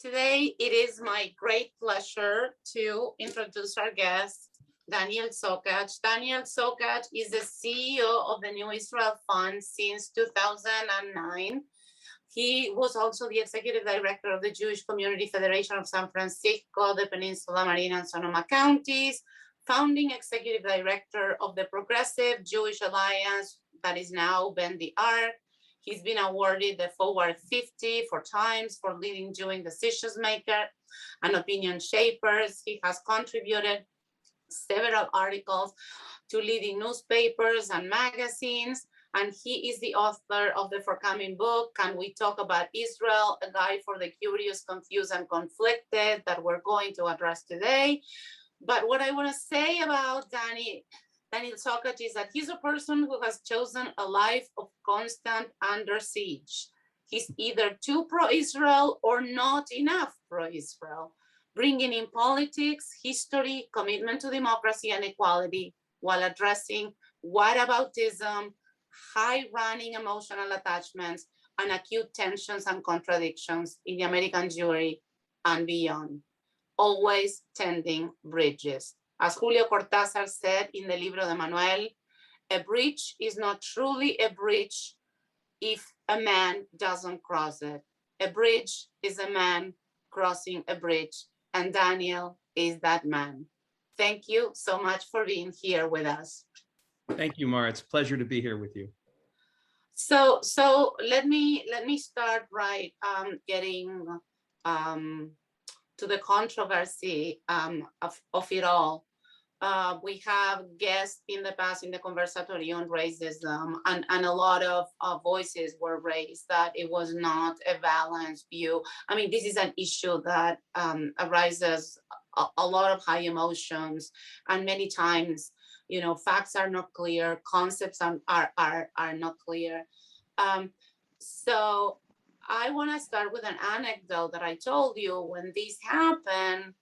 Today, it is my great pleasure to introduce our guest, Daniel Sokatch. Daniel Sokatch is the CEO of the New Israel Fund since 2009. He was also the executive director of the Jewish Community Federation of San Francisco, the Peninsula, Marin and Sonoma Counties, founding executive director of the Progressive Jewish Alliance, that is now Ben the Arc. He's been awarded the Forward 50 4 times for leading Jewish decision makers and opinion shapers. He has contributed several articles to leading newspapers and magazines, and he is the author of the forthcoming book, Can We Talk About Israel? A Guide for the Curious, Confused, and Conflicted, that we're going to address today. But what I want to say about Daniel Sokatch is that he's a person who has chosen a life of constant under siege. He's either too pro-Israel or not enough pro-Israel, bringing in politics, history, commitment to democracy and equality, while addressing whataboutism, high-running emotional attachments, and acute tensions and contradictions in the American Jewry and beyond, always tending bridges. As Julio Cortázar said in the Libro de Manuel, a bridge is not truly a bridge if a man doesn't cross it. A bridge is a man crossing a bridge, and Daniel is that man. Thank you so much for being here with us. Thank you, Mara. It's a pleasure to be here with you. So let me start right getting to the controversy of it all. We have guests in the past in the conversatory on racism, and a lot of voices were raised that it was not a balanced view. I mean, this is an issue that arises a lot of high emotions, and many times, you know, facts are not clear, concepts are not clear. So I want to start with an anecdote that I told you when this happened.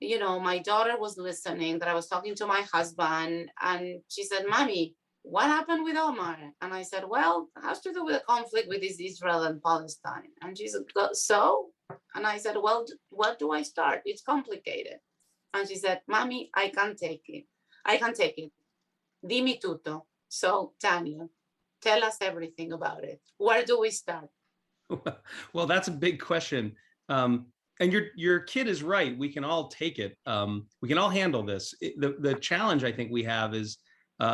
You know, my daughter was listening, that I was talking to my husband, and she said, Mommy, what happened with Omar? And I said, well, it has to do with the conflict with Israel and Palestine. And she said, so? And I said, well, what do I start? It's complicated. And she said, Mommy, I can take it. I can take it. Dimmi tutto. So, Daniel, tell us everything about it. Where do we start? Well, that's a big question. And your kid is right. We can all take it. We can all handle this. The challenge I think we have is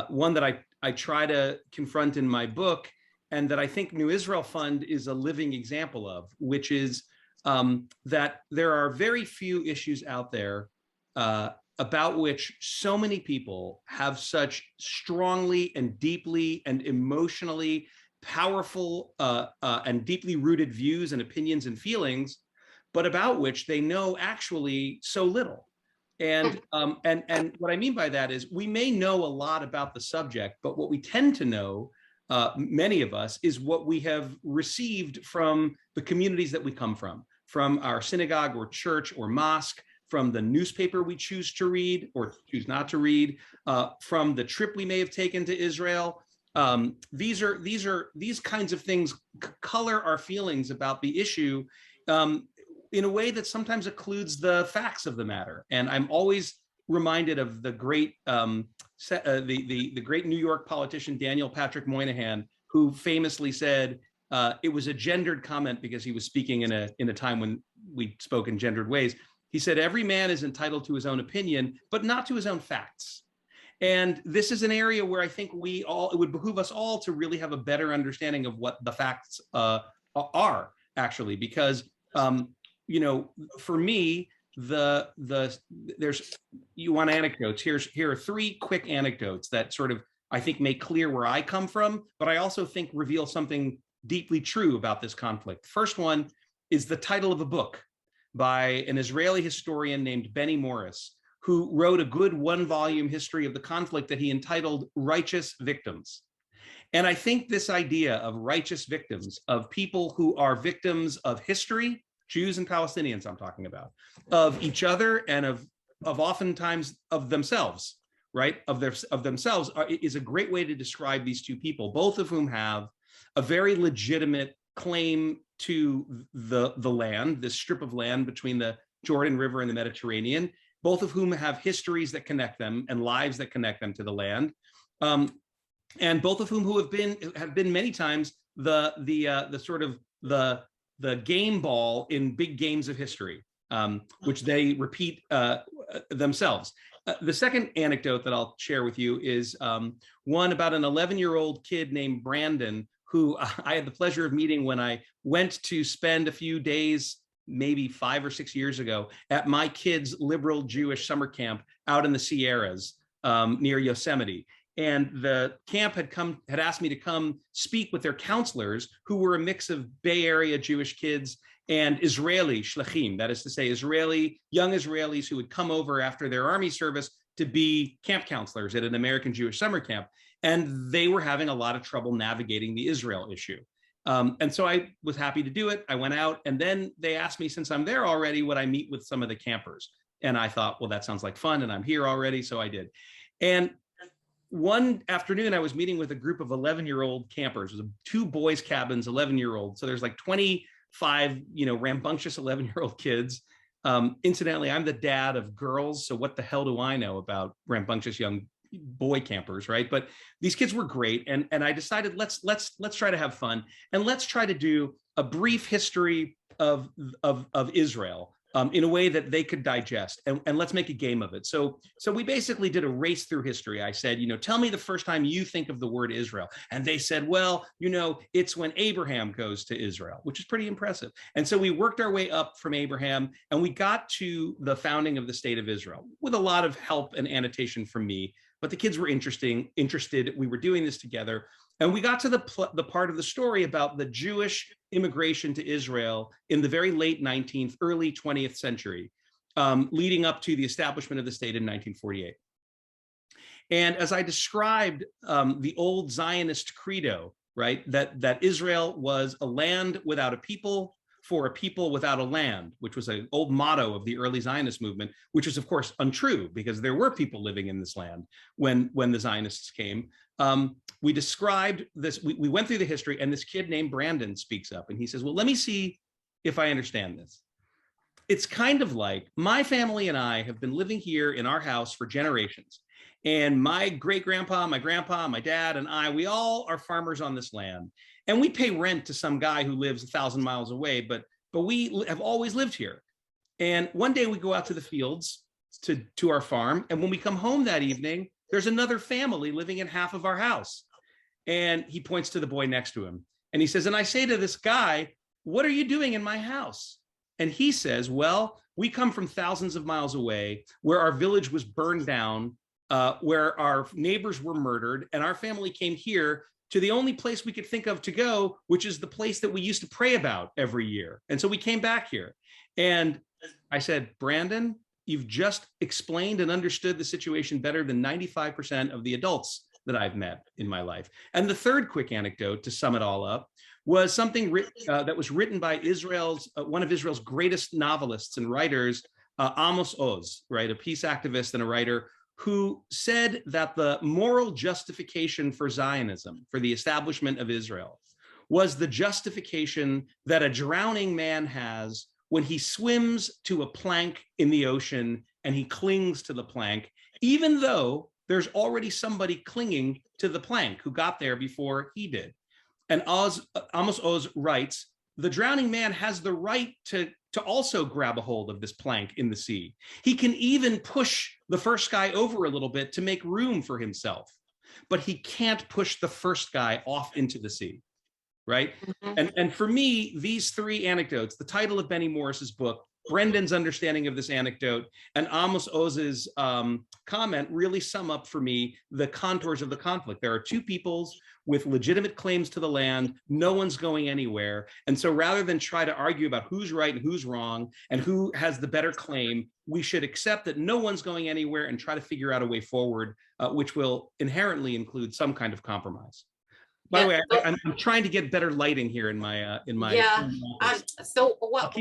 one that I try to confront in my book, and that I think New Israel Fund is a living example of, which is that there are very few issues out there about which so many people have such strongly and deeply and emotionally powerful and deeply rooted views and opinions and feelings, but about which they know actually so little. And what I mean by that is we may know a lot about the subject, but what we tend to know, many of us, is what we have received from the communities that we come from our synagogue or church or mosque, from the newspaper we choose to read or choose not to read, from the trip we may have taken to Israel. These kinds of things color our feelings about the issue in a way that sometimes occludes the facts of the matter. And I'm always reminded of the great the great New York politician Daniel Patrick Moynihan, who famously said it was a gendered comment because he was speaking in a time when we spoke in gendered ways. He said, every man is entitled to his own opinion, but not to his own facts. And this is an area where I think it would behoove us all to really have a better understanding of what the facts are actually, because you know, for me, you want anecdotes. Here are 3 quick anecdotes that sort of, I think, make clear where I come from, but I also think reveal something deeply true about this conflict. First one is the title of a book by an Israeli historian named Benny Morris, who wrote a good 1-volume history of the conflict that he entitled Righteous Victims. And I think this idea of righteous victims, of people who are victims of history, Jews and Palestinians I'm talking about, of each other and of oftentimes of themselves, right? Of themselves is a great way to describe these two people, both of whom have a very legitimate claim to the land, this strip of land between the Jordan River and the Mediterranean, both of whom have histories that connect them and lives that connect them to the land, and both of whom who have been many times the sort of the game ball in big games of history, which they repeat themselves. The second anecdote that I'll share with you is one about an 11-year-old kid named Brandon, who I had the pleasure of meeting when I went to spend a few days, maybe 5 or 6 years ago, at my kids' liberal Jewish summer camp out in the Sierras near Yosemite. And the camp had asked me to come speak with their counselors, who were a mix of Bay Area Jewish kids and Israeli shlachim, that is to say, young Israelis who would come over after their army service to be camp counselors at an American Jewish summer camp. And they were having a lot of trouble navigating the Israel issue. And so I was happy to do it. I went out, and then they asked me, since I'm there already, would I meet with some of the campers? And I thought, well, that sounds like fun, and I'm here already, so I did. And one afternoon, I was meeting with a group of 11-year-old campers. It was 2 boys' cabins, 11-year-olds. So there's like 25, rambunctious 11-year-old kids. Incidentally, I'm the dad of girls, so what the hell do I know about rambunctious young boy campers, right? But these kids were great, and I decided let's try to have fun, and let's try to do a brief history of Israel in a way that they could digest, and let's make a game of it. So we basically did a race through history. I said, tell me the first time you think of the word Israel, and they said, well, it's when Abraham goes to Israel, which is pretty impressive. And so we worked our way up from Abraham, and we got to the founding of the state of Israel with a lot of help and annotation from me. But the kids were interested. We were doing this together. And we got to the part of the story about the Jewish immigration to Israel in the very late 19th, early 20th century, leading up to the establishment of the state in 1948. And as I described the old Zionist credo, right, that Israel was a land without a people, for a people without a land, which was an old motto of the early Zionist movement, which is of course untrue, because there were people living in this land when the Zionists came. We described this, we went through the history, and this kid named Brandon speaks up, and he says, well, let me see if I understand this. It's kind of like my family and I have been living here in our house for generations. And my great-grandpa, my grandpa, my dad, and I, we all are farmers on this land. And we pay rent to some guy who lives 1,000 miles away, but we have always lived here. And one day we go out to the fields to our farm. And when we come home that evening, there's another family living in half of our house. And he points to the boy next to him. And he says, and I say to this guy, what are you doing in my house? And he says, well, we come from thousands of miles away, where our village was burned down, where our neighbors were murdered, and our family came here to the only place we could think of to go, which is the place that we used to pray about every year. And so we came back here. And I said, Brandon, you've just explained and understood the situation better than 95% of the adults that I've met in my life. And the third quick anecdote to sum it all up was something that was written by one of Israel's greatest novelists and writers, Amos Oz, right, a peace activist and a writer, who said that the moral justification for Zionism, for the establishment of Israel, was the justification that a drowning man has when he swims to a plank in the ocean and he clings to the plank, even though there's already somebody clinging to the plank who got there before he did. And Amos Oz writes, the drowning man has the right to also grab a hold of this plank in the sea. He can even push the first guy over a little bit to make room for himself, but he can't push the first guy off into the sea, right? Mm-hmm. And for me, these 3 anecdotes, the title of Benny Morris's book, Brendan's understanding of this anecdote, and Amos Oz's comment really sum up for me the contours of the conflict. There are 2 peoples with legitimate claims to the land. No one's going anywhere. And so rather than try to argue about who's right and who's wrong and who has the better claim, we should accept that no one's going anywhere and try to figure out a way forward, which will inherently include some kind of compromise. By the way, I'm trying to get better lighting here in my yeah. So what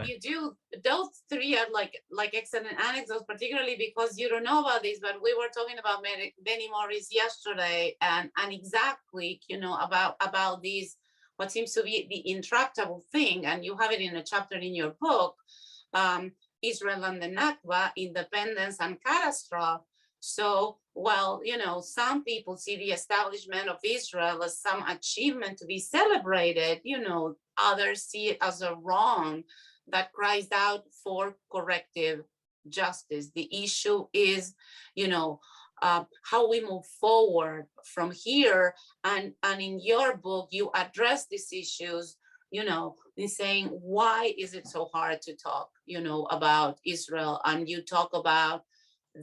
you do, those 3 are like excellent anecdotes, particularly because you don't know about this, but we were talking about Benny Morris yesterday, and exactly about this what seems to be the intractable thing, and you have it in a chapter in your book, Israel and the Nakba, independence and catastrophe. So, well, some people see the establishment of Israel as some achievement to be celebrated, others see it as a wrong that cries out for corrective justice. The issue is, how we move forward from here. And in your book, you address these issues, in saying, why is it so hard to talk, about Israel? And you talk about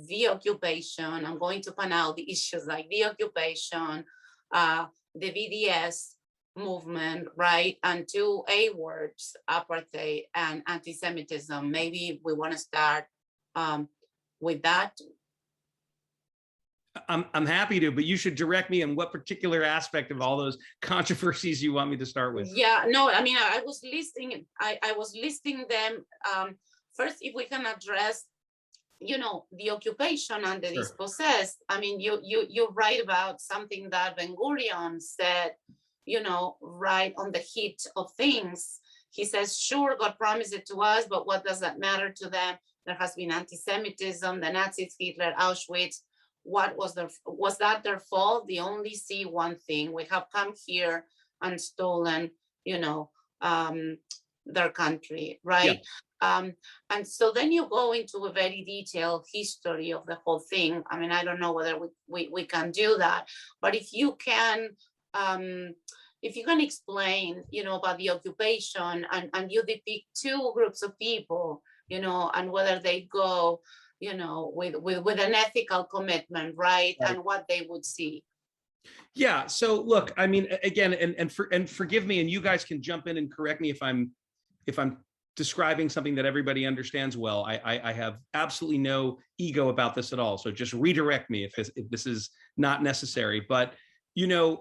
the occupation. I'm going to point out the issues like the occupation, the BDS movement, right? And two A words, apartheid and anti-Semitism. Maybe we want to start with that. I'm happy to, but you should direct me on what particular aspect of all those controversies you want me to start with. Yeah, no, I mean, I was listing them. First, if we can address, the occupation and the Sure. dispossessed. I mean, you write about something that Ben Gurion said, right on the heat of things. He says, sure, God promised it to us, but what does that matter to them? There has been anti-Semitism, the Nazis, Hitler, Auschwitz. Was that their fault? They only see one thing. We have come here and stolen, their country, right? Yeah. And so then you go into a very detailed history of the whole thing. I mean, I don't know whether we can do that, but if you can explain, about the occupation and you depict two groups of people, and whether they go, with an ethical commitment, right? And what they would see. Yeah. So look, I mean, again, and forgive me, and you guys can jump in and correct me if I'm describing something that everybody understands well. I have absolutely no ego about this at all. So just redirect me if this is not necessary. But the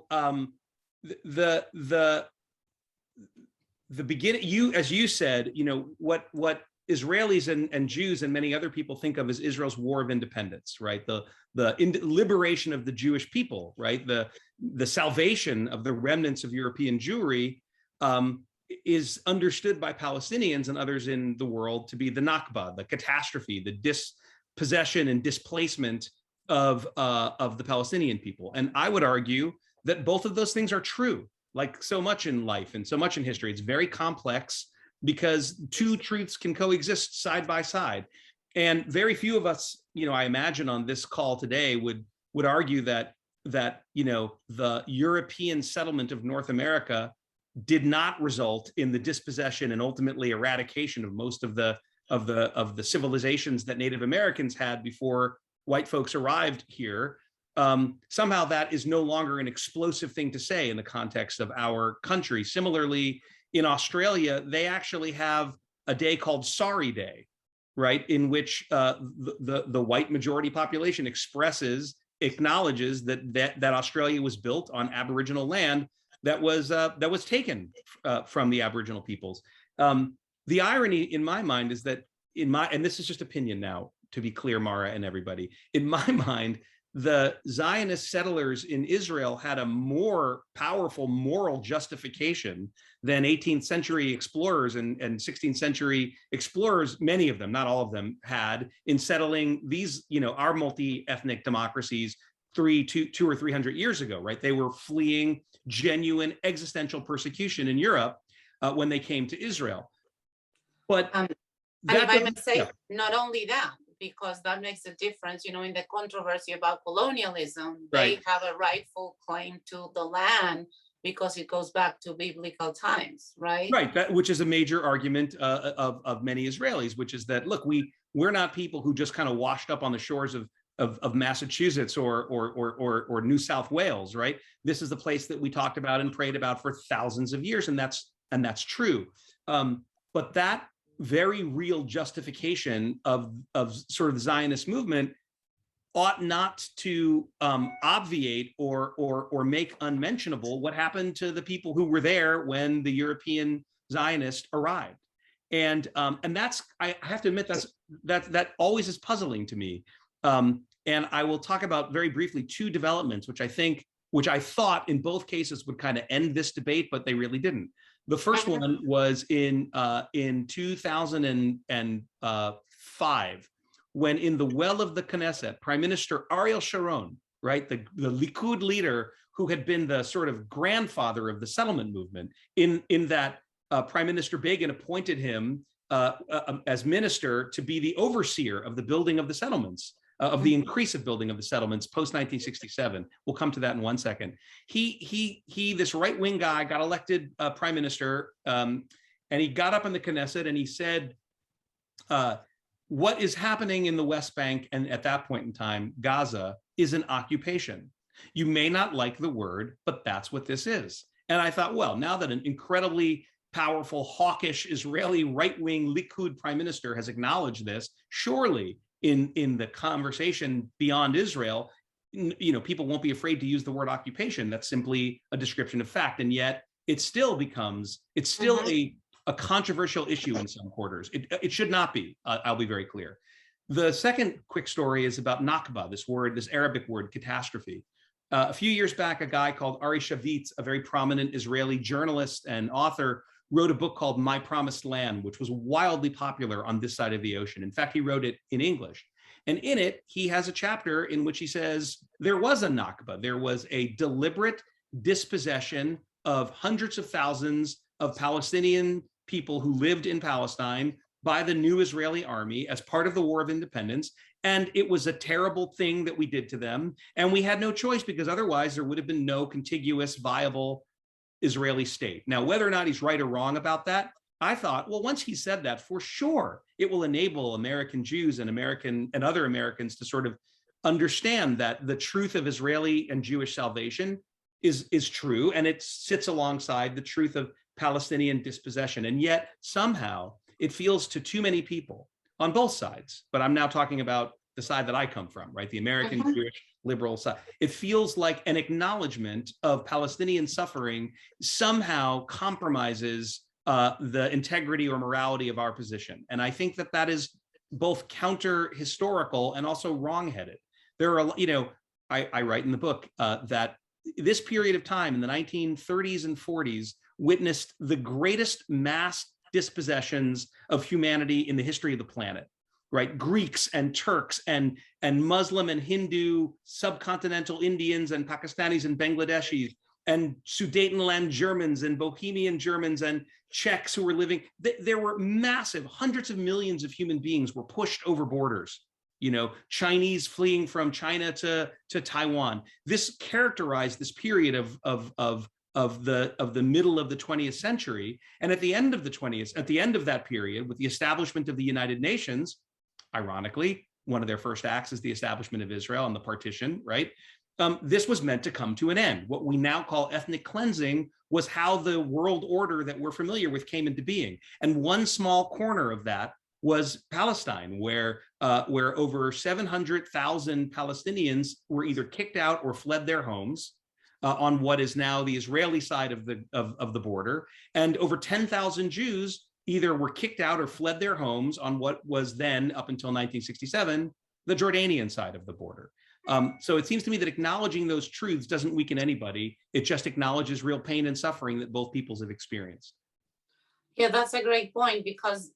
beginning, as you said, what Israelis and Jews and many other people think of as Israel's war of independence, right? The liberation of the Jewish people, right? The salvation of the remnants of European Jewry is understood by Palestinians and others in the world to be the Nakba, the catastrophe, the dispossession and displacement of the Palestinian people. And I would argue that both of those things are true, like so much in life and so much in history. It's very complex, because two truths can coexist side by side. And very few of us, I imagine on this call today would argue that the European settlement of North America did not result in the dispossession and ultimately eradication of most of the civilizations that Native Americans had before white folks arrived here. Somehow that is no longer an explosive thing to say in the context of our country. Similarly, in Australia, they actually have a day called Sorry Day, right, in which the white majority population acknowledges that Australia was built on Aboriginal land that was taken from the Aboriginal peoples. The irony in my mind is that and this is just opinion now, to be clear, Mara and everybody, in my mind, the Zionist settlers in Israel had a more powerful moral justification than 18th century explorers and 16th century explorers, many of them, not all of them, had in settling these, our multi-ethnic democracies 200 or 300 years ago, right? They were fleeing genuine existential persecution in Europe when they came to Israel. But and if I may say, not only that, because that makes a difference, in the controversy about colonialism, they have a rightful claim to the land because it goes back to biblical times, right? Right, which is a major argument of many Israelis, which is that, look, we're not people who just kind of washed up on the shores of Massachusetts or New South Wales, right? This is the place that we talked about and prayed about for thousands of years, and that's true. But that very real justification of sort of the Zionist movement ought not to obviate or make unmentionable what happened to the people who were there when the European Zionists arrived. And that's, I have to admit, that always is puzzling to me. And I will talk about very briefly two developments, which I think which I thought in both cases would kind of end this debate, but they really didn't. The first one was in 2005, when in the well of the Knesset, Prime Minister Ariel Sharon, right, the Likud leader who had been the sort of grandfather of the settlement movement, in that Prime Minister Begin appointed him as minister to be the overseer of the building of the settlements, of the increase of building of the settlements post 1967. We'll come to that in one second. He this right-wing guy got elected prime minister, and he got up in the Knesset and he said, what is happening in the West Bank, and at that point in time, Gaza, is an occupation. You may not like the word, but that's what this is. And I thought, well, now that an incredibly powerful, hawkish Israeli right-wing Likud prime minister has acknowledged this, surely in the conversation beyond Israel, people won't be afraid to use the word occupation. That's simply a description of fact. And yet it still becomes, it's still a controversial issue in some quarters. It should not be, I'll be very clear. The second quick story is about Nakba, this Arabic word, catastrophe. A few years back, a guy called Ari Shavitz, a very prominent Israeli journalist and author, wrote a book called My Promised Land, which was wildly popular on this side of the ocean. In fact, he wrote it in English. And in it, he has a chapter in which he says, there was a Nakba. There was a deliberate dispossession of hundreds of thousands of Palestinian people who lived in Palestine by the new Israeli army as part of the War of Independence. And it was a terrible thing that we did to them. And we had no choice, because otherwise there would have been no contiguous, viable Israeli state. Now, whether or not he's right or wrong about that, I thought, well, once he said that, for sure, it will enable American Jews and other Americans to sort of understand that the truth of Israeli and Jewish salvation is true, and it sits alongside the truth of Palestinian dispossession. And yet somehow it feels to too many people on both sides, but I'm now talking about the side that I come from, right? The American Jewish liberal side. It feels like an acknowledgement of Palestinian suffering somehow compromises the integrity or morality of our position. And I think that is both counter-historical and also wrong-headed. There are, I write in the book that this period of time in the 1930s and 40s witnessed the greatest mass dispossessions of humanity in the history of the planet, right? Greeks and Turks and Muslim and Hindu subcontinental Indians and Pakistanis and Bangladeshis and Sudetenland Germans and Bohemian Germans and Czechs who were living. There were massive, hundreds of millions of human beings were pushed over borders. Chinese fleeing from China to Taiwan. This characterized this period of the middle of the 20th century. And at the end of that period, with the establishment of the United Nations, ironically, one of their first acts is the establishment of Israel and the partition, right? This was meant to come to an end. What we now call ethnic cleansing was how the world order that we're familiar with came into being. And one small corner of that was Palestine, where over 700,000 Palestinians were either kicked out or fled their homes on what is now the Israeli side of the border, and over 10,000 Jews either were kicked out or fled their homes on what was then, up until 1967, the Jordanian side of the border. So it seems to me that acknowledging those truths doesn't weaken anybody. It just acknowledges real pain and suffering that both peoples have experienced. Yeah, that's a great point, because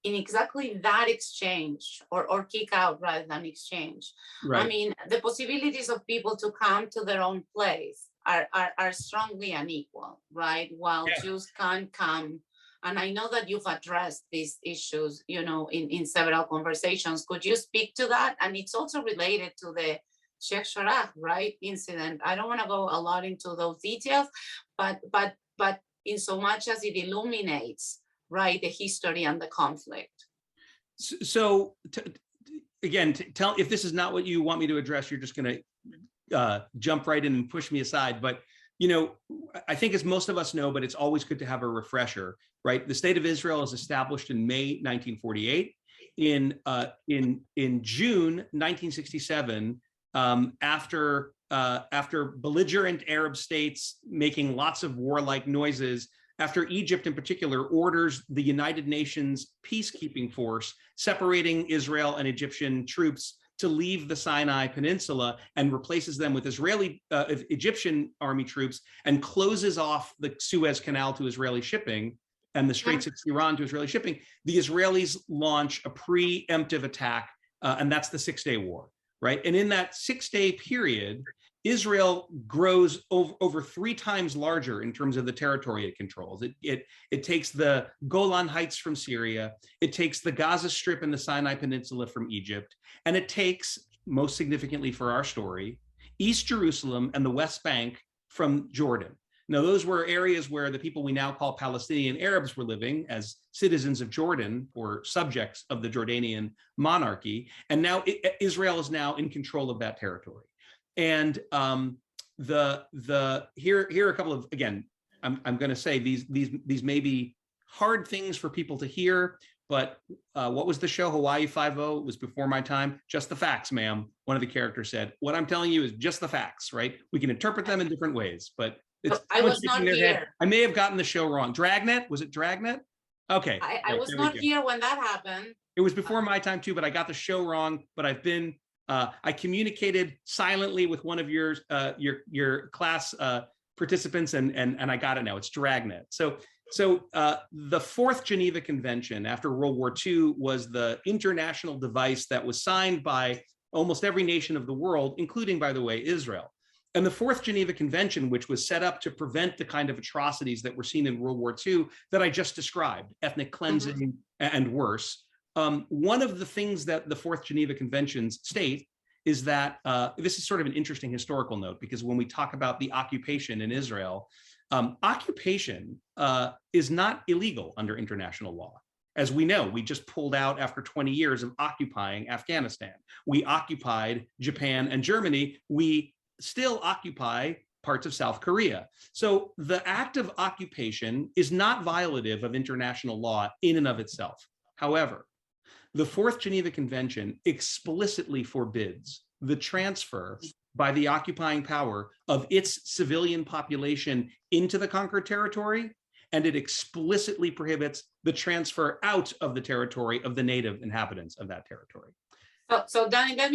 in exactly that exchange, or kick out rather than exchange. Right. I mean, the possibilities of people to come to their own place are strongly unequal, right? While Jews can't come. And I know that you've addressed these issues, in several conversations. Could you speak to that? And it's also related to the Sheikh Jarrah, right, incident. I don't want to go a lot into those details, but in so much as it illuminates, right, the history and the conflict. So again, tell if this is not what you want me to address, you're just going to jump right in and push me aside. But I think, as most of us know, but it's always good to have a refresher, right? The state of Israel is established in May 1948. In June 1967, after belligerent Arab states making lots of warlike noises, after Egypt in particular orders the United Nations peacekeeping force separating Israel and Egyptian troops to leave the Sinai Peninsula and replaces them with Egyptian army troops and closes off the Suez Canal to Israeli shipping and the Straits of Iran to Israeli shipping, the Israelis launch a preemptive attack, and that's the 6-day war, right? And in that 6-day period, Israel grows over 3 times larger in terms of the territory it controls. It takes the Golan Heights from Syria, it takes the Gaza Strip and the Sinai Peninsula from Egypt, and it takes, most significantly for our story, East Jerusalem and the West Bank from Jordan. Now, those were areas where the people we now call Palestinian Arabs were living as citizens of Jordan or subjects of the Jordanian monarchy, and now Israel is now in control of that territory. And here are a couple of, again, I'm going to say these may be hard things for people to hear, but what was the show, Hawaii Five-0? It was before my time. Just the facts, ma'am. One of the characters said, "What I'm telling you is just the facts," right? We can interpret them in different ways, but it's I was not here. I may have gotten the show wrong. Dragnet? Was it Dragnet? Okay. I was not here when that happened. It was before my time too, but I got the show wrong. But I've been I communicated silently with one of your class participants, and I got it now. It's Dragnet. So the Fourth Geneva Convention after World War II was the international device that was signed by almost every nation of the world, including, by the way, Israel. And the Fourth Geneva Convention, which was set up to prevent the kind of atrocities that were seen in World War II that I just described, ethnic cleansing and worse. One of the things that the Fourth Geneva Conventions state is that, this is sort of an interesting historical note, because when we talk about the occupation in Israel, occupation is not illegal under international law. As we know, we just pulled out after 20 years of occupying Afghanistan. We occupied Japan and Germany. We still occupy parts of South Korea. So the act of occupation is not violative of international law in and of itself. However, the Fourth Geneva Convention explicitly forbids the transfer by the occupying power of its civilian population into the conquered territory, and it explicitly prohibits the transfer out of the territory of the native inhabitants of that territory. So Danny, let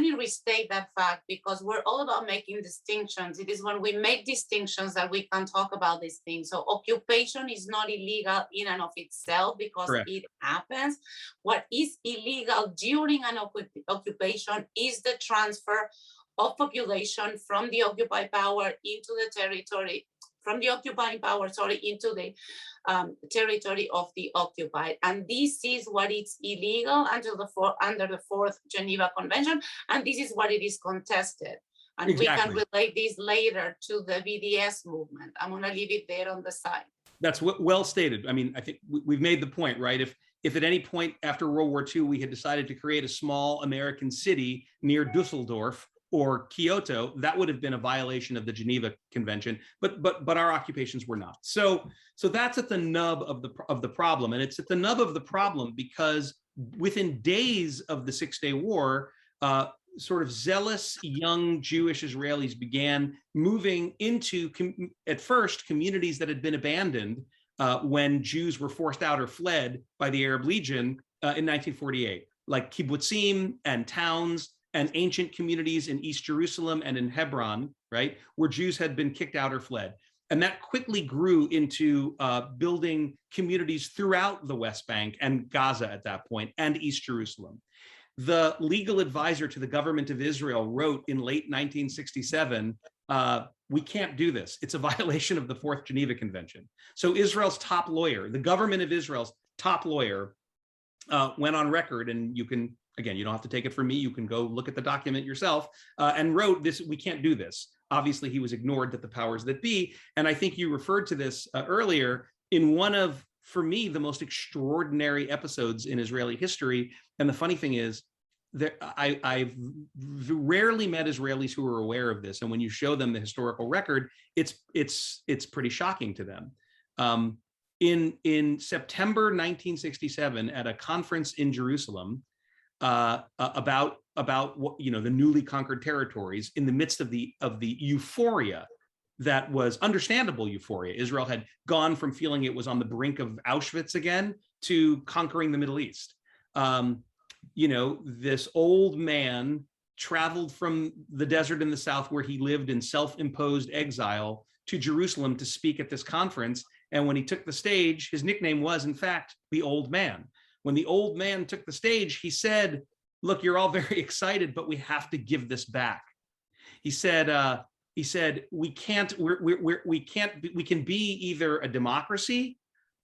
me restate that fact, because we're all about making distinctions. It is when we make distinctions that we can talk about these things. So occupation is not illegal in and of itself, because Correct. It happens. What is illegal during an occupation is the transfer of population from the occupied power into the territory, from the occupying power, into the territory of the occupied. And this is what is illegal under the Fourth Geneva Convention, and this is what it is contested. And exactly. We can relate this later to the BDS movement. I'm going to leave it there on the side. That's well stated. I mean, I think we've made the point, right? If at any point after World War II we had decided to create a small American city near Dusseldorf or Kyoto, that would have been a violation of the Geneva Convention, but our occupations were not. So that's at the nub of the problem, and it's at the nub of the problem because within days of the 6-day war, sort of zealous young Jewish Israelis began moving into, at first, communities that had been abandoned when Jews were forced out or fled by the Arab Legion in 1948, like kibbutzim and towns and ancient communities in East Jerusalem and in Hebron, right, where Jews had been kicked out or fled. And that quickly grew into building communities throughout the West Bank and Gaza at that point, and East Jerusalem. The legal advisor to the government of Israel wrote in late 1967, we can't do this. It's a violation of the Fourth Geneva Convention. So Israel's top lawyer, the government of Israel's top lawyer, went on record, and you can, again, you don't have to take it from me, you can go look at the document yourself, and wrote this, we can't do this. Obviously, he was ignored at the powers that be. And I think you referred to this earlier in one of, for me, the most extraordinary episodes in Israeli history. And the funny thing is, I've rarely met Israelis who are aware of this. And when you show them the historical record, it's pretty shocking to them. In September 1967, at a conference in Jerusalem, about what, the newly conquered territories, in the midst of the euphoria that was understandable euphoria. Israel had gone from feeling it was on the brink of Auschwitz again to conquering the Middle East. this old man traveled from the desert in the south where he lived in self-imposed exile to Jerusalem to speak at this conference. And when he took the stage, his nickname was, in fact, the Old Man. When the old man took the stage, he said, look, you're all very excited, but we have to give this back. He said, we can be either a democracy,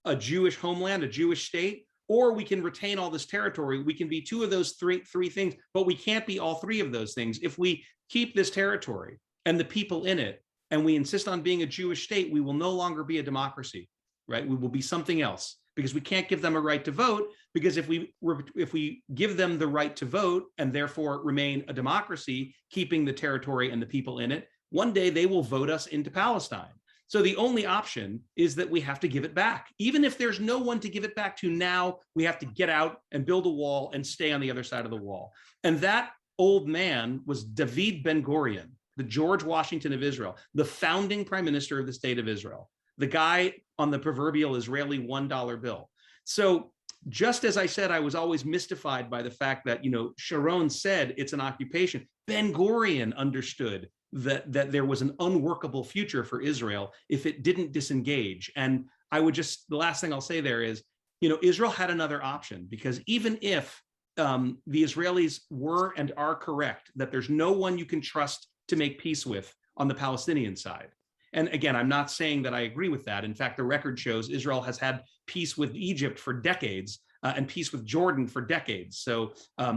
a Jewish homeland, a Jewish state, or we can retain all this territory. We can be two of those three things, but we can't be all three of those things. If we keep this territory and the people in it, and we insist on being a Jewish state, we will no longer be a democracy, right? We will be something else, because we can't give them a right to vote, because if we give them the right to vote and therefore remain a democracy, keeping the territory and the people in it, one day they will vote us into Palestine. So the only option is that we have to give it back. Even if there's no one to give it back to now, we have to get out and build a wall and stay on the other side of the wall. And that old man was David Ben-Gurion, the George Washington of Israel, the founding prime minister of the state of Israel, the guy on the proverbial Israeli $1 bill. So just as I said, I was always mystified by the fact that, Sharon said it's an occupation. Ben-Gurion understood that there was an unworkable future for Israel if it didn't disengage. And the last thing I'll say there is, Israel had another option, because even if the Israelis were and are correct that there's no one you can trust to make peace with on the Palestinian side. And again, I'm not saying that I agree with that. In fact, the record shows Israel has had peace with Egypt for decades and peace with Jordan for decades. So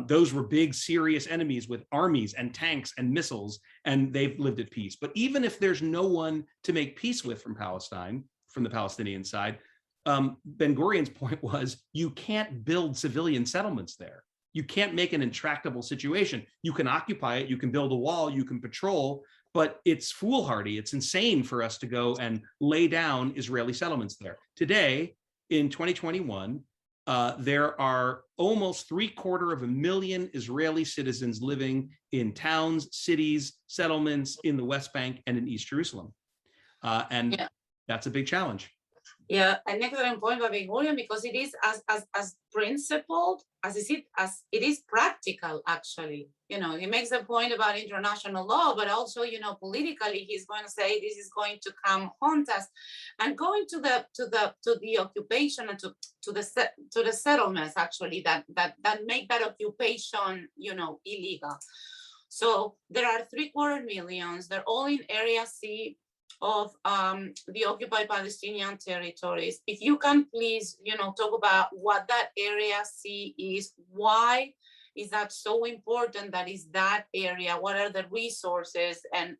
those were big, serious enemies with armies and tanks and missiles, and they've lived at peace. But even if there's no one to make peace with from Palestine, from the Palestinian side, Ben-Gurion's point was, you can't build civilian settlements there. You can't make an intractable situation. You can occupy it, you can build a wall, you can patrol, but it's foolhardy. It's insane for us to go and lay down Israeli settlements there. Today, in 2021, there are almost 750,000 Israeli citizens living in towns, cities, settlements in the West Bank and in East Jerusalem. That's a big challenge. Yeah, an excellent point by Ben-Gurion, because it is as principled as it is practical, actually. He makes a point about international law, but also, politically, he's going to say this is going to come haunt us. And going to the occupation and to the settlements, actually, that make that occupation, illegal. So there are 750,000 million. They're all in Area C of the occupied Palestinian territories. If you can please, talk about what that Area C is, why is that so important? That is that area. What are the resources and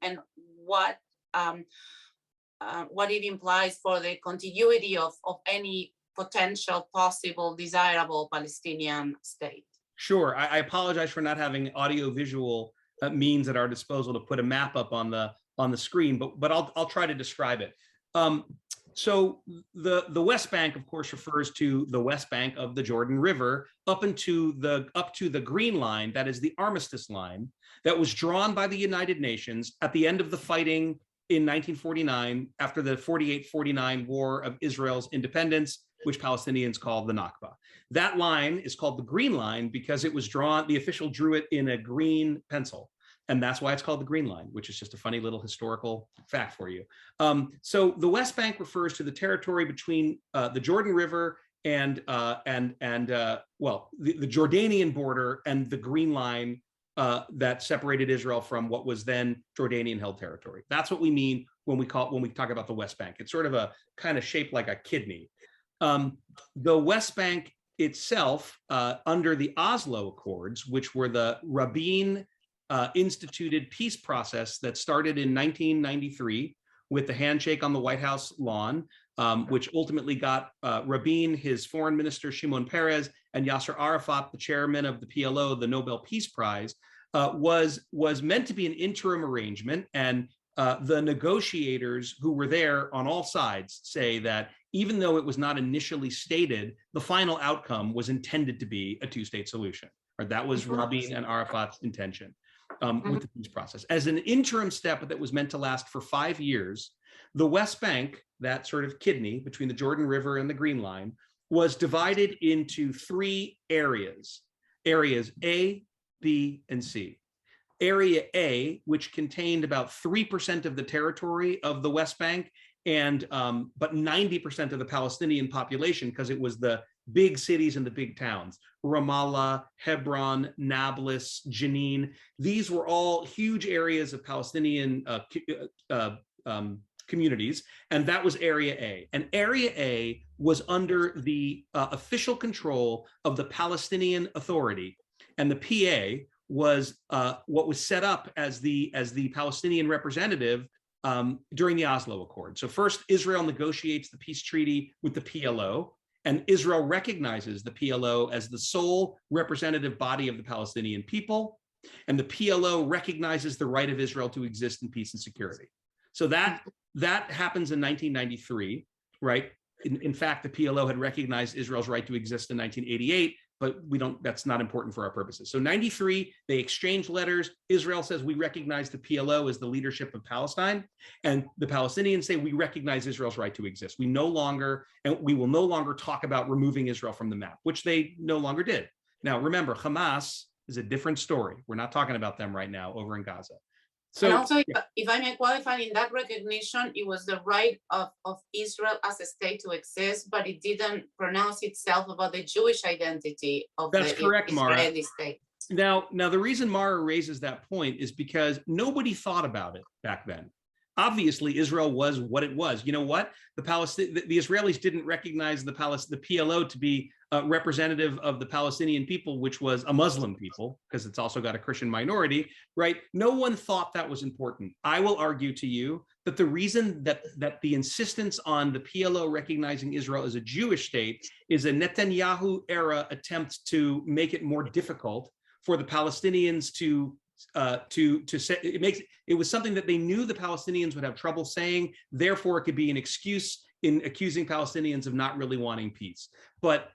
what it implies for the continuity of any potential, possible, desirable Palestinian state? Sure. I apologize for not having audio-visual means at our disposal to put a map up on the screen, but I'll try to describe it. So the West Bank, of course, refers to the West Bank of the Jordan River up to the Green Line, that is the armistice line that was drawn by the United Nations at the end of the fighting in 1949 after the 48-49 War of Israel's independence, which Palestinians call the Nakba. That line is called the Green Line because it was drawn, the official drew it in a green pencil. And that's why it's called the Green Line, which is just a funny little historical fact for you. So the West Bank refers to the territory between the Jordan River and the Jordanian border and the Green Line that separated Israel from what was then Jordanian-held territory. That's what we mean when we talk about the West Bank. It's sort of a kind of shaped like a kidney. The West Bank itself, under the Oslo Accords, which were the Rabin instituted peace process that started in 1993 with the handshake on the White House lawn, which ultimately got Rabin, his foreign minister Shimon Peres, and Yasser Arafat, the chairman of the PLO, the Nobel Peace Prize, was meant to be an interim arrangement. And the negotiators who were there on all sides say that even though it was not initially stated, the final outcome was intended to be a two-state solution. Or that was Rabin and Arafat's intention. With the peace process. As an interim step that was meant to last for 5 years, the West Bank, that sort of kidney between the Jordan River and the Green Line, was divided into 3 areas. areas A, B, and C. Area A, which contained about 3% of the territory of the West Bank, and but 90% of the Palestinian population, because it was the big cities and the big towns, Ramallah, Hebron, Nablus, Jenin. These were all huge areas of Palestinian communities, and that was Area A. And Area A was under the official control of the Palestinian Authority, and the PA was what was set up as the Palestinian representative during the Oslo Accord. So first, Israel negotiates the peace treaty with the PLO, and Israel recognizes the PLO as the sole representative body of the Palestinian people, and the PLO recognizes the right of Israel to exist in peace and security. So that happens in 1993, right? In fact, the PLO had recognized Israel's right to exist in 1988, but that's not important for our purposes. So 93, they exchange letters. Israel says, we recognize the PLO as the leadership of Palestine. And the Palestinians say, we recognize Israel's right to exist. We will no longer talk about removing Israel from the map, which they no longer did. Now, remember, Hamas is a different story. We're not talking about them right now over in Gaza. So, and also, if I may qualify, in that recognition, it was the right of Israel as a state to exist, but it didn't pronounce itself about the Jewish identity of the Israeli state. Now, the reason Mara raises that point is because nobody thought about it back then. Obviously, Israel was what it was. You know what? The Israelis didn't recognize the PLO to be representative of the Palestinian people, which was a Muslim people, because it's also got a Christian minority, right? No one thought that was important. I will argue to you that the reason that the insistence on the PLO recognizing Israel as a Jewish state is a Netanyahu era attempt to make it more difficult for the Palestinians to say. It was something that they knew the Palestinians would have trouble saying, therefore it could be an excuse in accusing Palestinians of not really wanting peace. But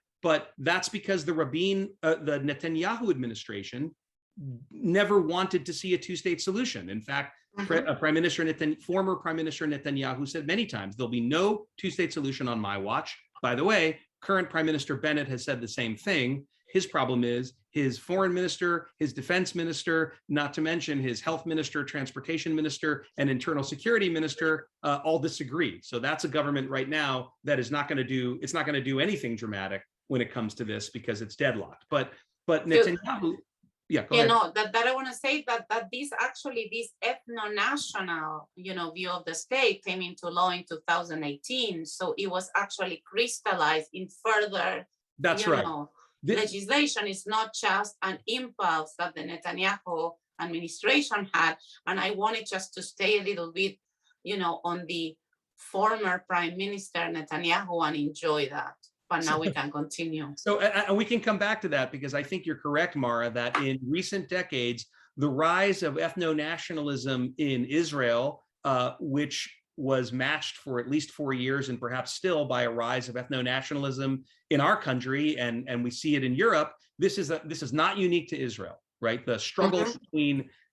that's because the Netanyahu administration never wanted to see a two-state solution. In fact, former Prime Minister Netanyahu said many times, there'll be no two-state solution on my watch. By the way, current Prime Minister Bennett has said the same thing. His problem is his foreign minister, his defense minister, not to mention his health minister, transportation minister, and internal security minister all disagree. So that's a government right now that is not going to do anything dramatic when it comes to this because it's deadlocked. But Netanyahu, go ahead. That I want to say that this ethno-national, view of the state came into law in 2018. So it was actually crystallized in further. That's right. Legislation is not just an impulse that the Netanyahu administration had. And I wanted just to stay a little bit, on the former Prime Minister Netanyahu and enjoy that. But now we can continue. So, and we can come back to that because I think you're correct, Mara, that in recent decades, the rise of ethno-nationalism in Israel, which was matched for at least 4 years and perhaps still by a rise of ethno-nationalism in our country, and we see it in Europe. This is not unique to Israel, right? The struggle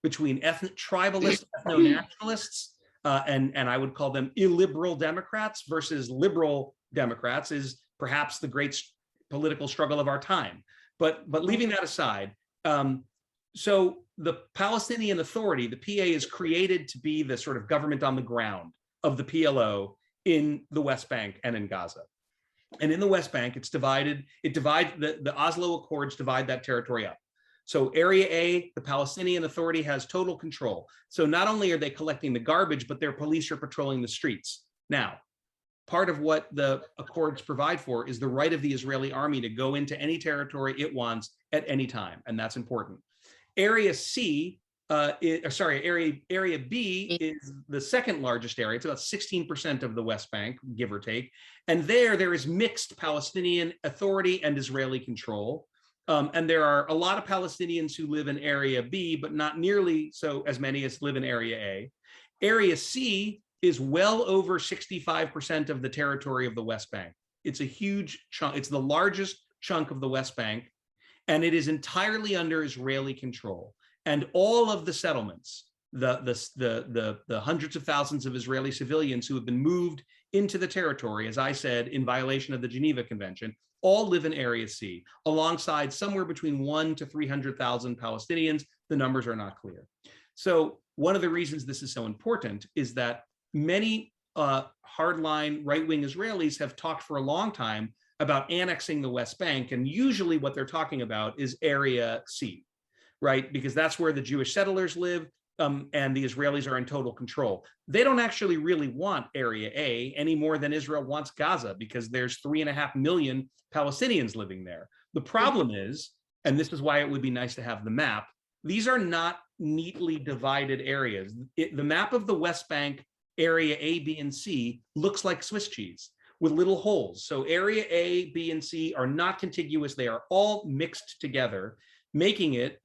between tribalist ethno-nationalists and I would call them illiberal Democrats versus liberal Democrats is perhaps the great political struggle of our time. But leaving that aside, so the Palestinian Authority, the PA, is created to be the sort of government on the ground of the PLO in the West Bank and in Gaza. And in the West Bank, the Oslo Accords divide that territory up. So Area A, the Palestinian Authority has total control. So not only are they collecting the garbage, but their police are patrolling the streets. Now, part of what the Accords provide for is the right of the Israeli army to go into any territory it wants at any time, and that's important. Area B is the second largest area. It's about 16% of the West Bank, give or take. And there is mixed Palestinian Authority and Israeli control. And there are a lot of Palestinians who live in Area B, but not nearly as many as live in Area A. Area C is well over 65% of the territory of the West Bank. It's a huge chunk. It's the largest chunk of the West Bank, and it is entirely under Israeli control. And all of the settlements, the hundreds of thousands of Israeli civilians who have been moved into the territory, as I said, in violation of the Geneva Convention, all live in Area C, alongside somewhere between 1 to 300,000 Palestinians. The numbers are not clear. So one of the reasons this is so important is that many hardline right-wing Israelis have talked for a long time about annexing the West Bank, and usually what they're talking about is Area C, right? Because that's where the Jewish settlers live, and the Israelis are in total control. They don't actually really want Area A any more than Israel wants Gaza, because there's 3.5 million Palestinians living there. The problem is, and this is why it would be nice to have the map, these are not neatly divided areas. The map of the West Bank, Area A, B, and C looks like Swiss cheese with little holes. So Area A, B, and C are not contiguous. They are all mixed together, making it,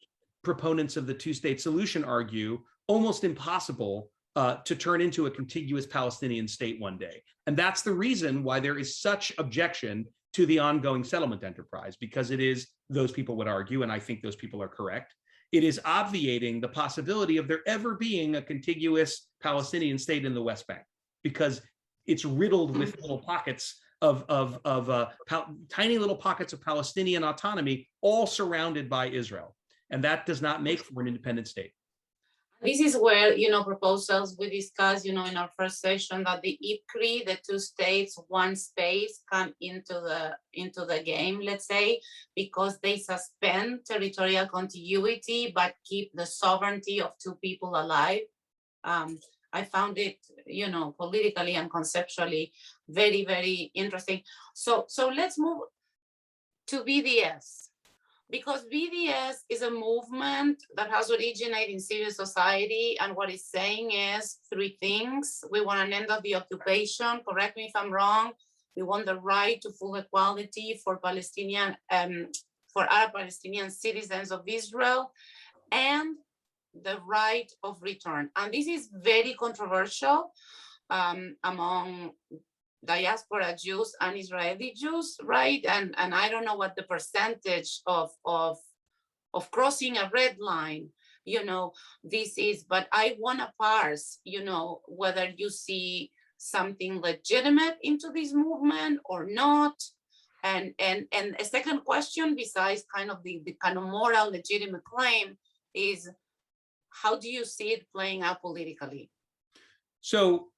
proponents of the two-state solution argue, almost impossible to turn into a contiguous Palestinian state one day. And that's the reason why there is such objection to the ongoing settlement enterprise, because it is, those people would argue, and I think those people are correct, it is obviating the possibility of there ever being a contiguous Palestinian state in the West Bank, because it's riddled with little pockets of tiny little pockets of Palestinian autonomy, all surrounded by Israel. And that does not make for an independent state. This is where, proposals we discussed, in our first session, that the IPCRI, the two states, one space, come into the game, let's say, because they suspend territorial contiguity, but keep the sovereignty of two people alive. I found it, politically and conceptually very, very interesting. So let's move to BDS. Because BDS is a movement that has originated in civil society, and what it's saying is three things. We want an end of the occupation, correct me if I'm wrong. We want the right to full equality for for Arab Palestinian citizens of Israel, and the right of return. And this is very controversial among diaspora Jews and Israeli Jews, right? And I don't know what the percentage of crossing a red line, this is, but I want to parse, whether you see something legitimate into this movement or not. And a second question, besides kind of the kind of moral legitimate claim, is how do you see it playing out politically? So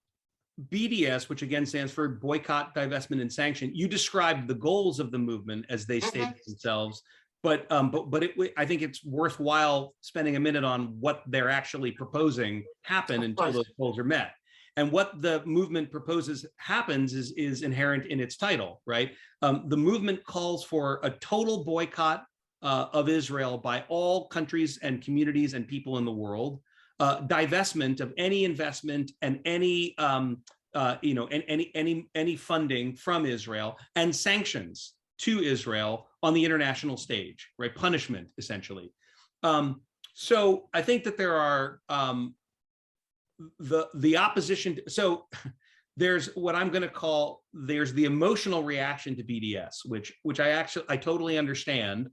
BDS, which again stands for Boycott, Divestment, and Sanction, you described the goals of the movement as they stated themselves, but I think it's worthwhile spending a minute on what they're actually proposing happen until those goals are met. And what the movement proposes happens is inherent in its title, right? The movement calls for a total boycott of Israel by all countries and communities and people in the world, divestment of any investment and any any funding from Israel, and sanctions to Israel on the international stage, right? Punishment, essentially. So I think that there are the opposition. So there's what I'm going to call, there's the emotional reaction to BDS, which I totally understand,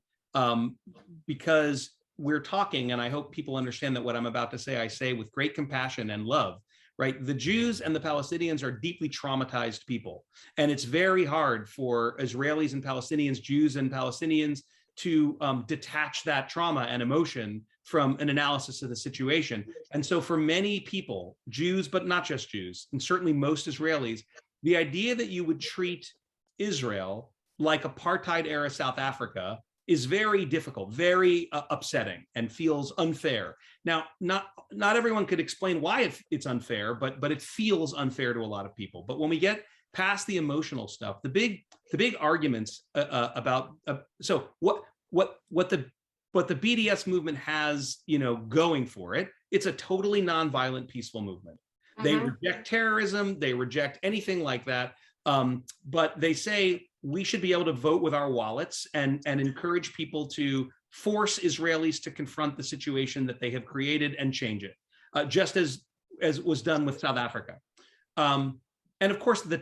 because we're talking, and I hope people understand that what I'm about to say, I say with great compassion and love, right? The Jews and the Palestinians are deeply traumatized people. And it's very hard for Israelis and Palestinians, Jews and Palestinians, to detach that trauma and emotion from an analysis of the situation. And so for many people, Jews, but not just Jews, and certainly most Israelis, the idea that you would treat Israel like apartheid era South Africa is very difficult, very upsetting, and feels unfair. Now, not everyone could explain why it's unfair, but it feels unfair to a lot of people. But when we get past the emotional stuff, the big arguments about so what the BDS movement has, going for it, it's a totally nonviolent, peaceful movement. They reject terrorism, they reject anything like that, but they say we should be able to vote with our wallets and encourage people to force Israelis to confront the situation that they have created and change it, just as was done with South Africa. And of course, the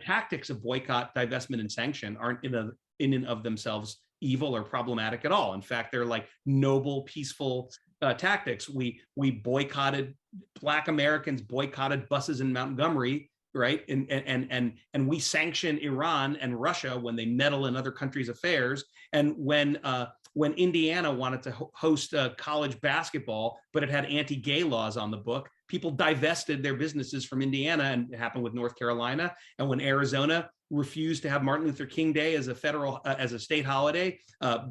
tactics of boycott, divestment, and sanction aren't in and of themselves evil or problematic at all. In fact, they're like noble, peaceful tactics. We boycotted, Black Americans boycotted buses in Montgomery right? And we sanction Iran and Russia when they meddle in other countries' affairs. And when Indiana wanted to host college basketball, but it had anti-gay laws on the book, people divested their businesses from Indiana, and it happened with North Carolina. And when Arizona refused to have Martin Luther King Day as a state holiday,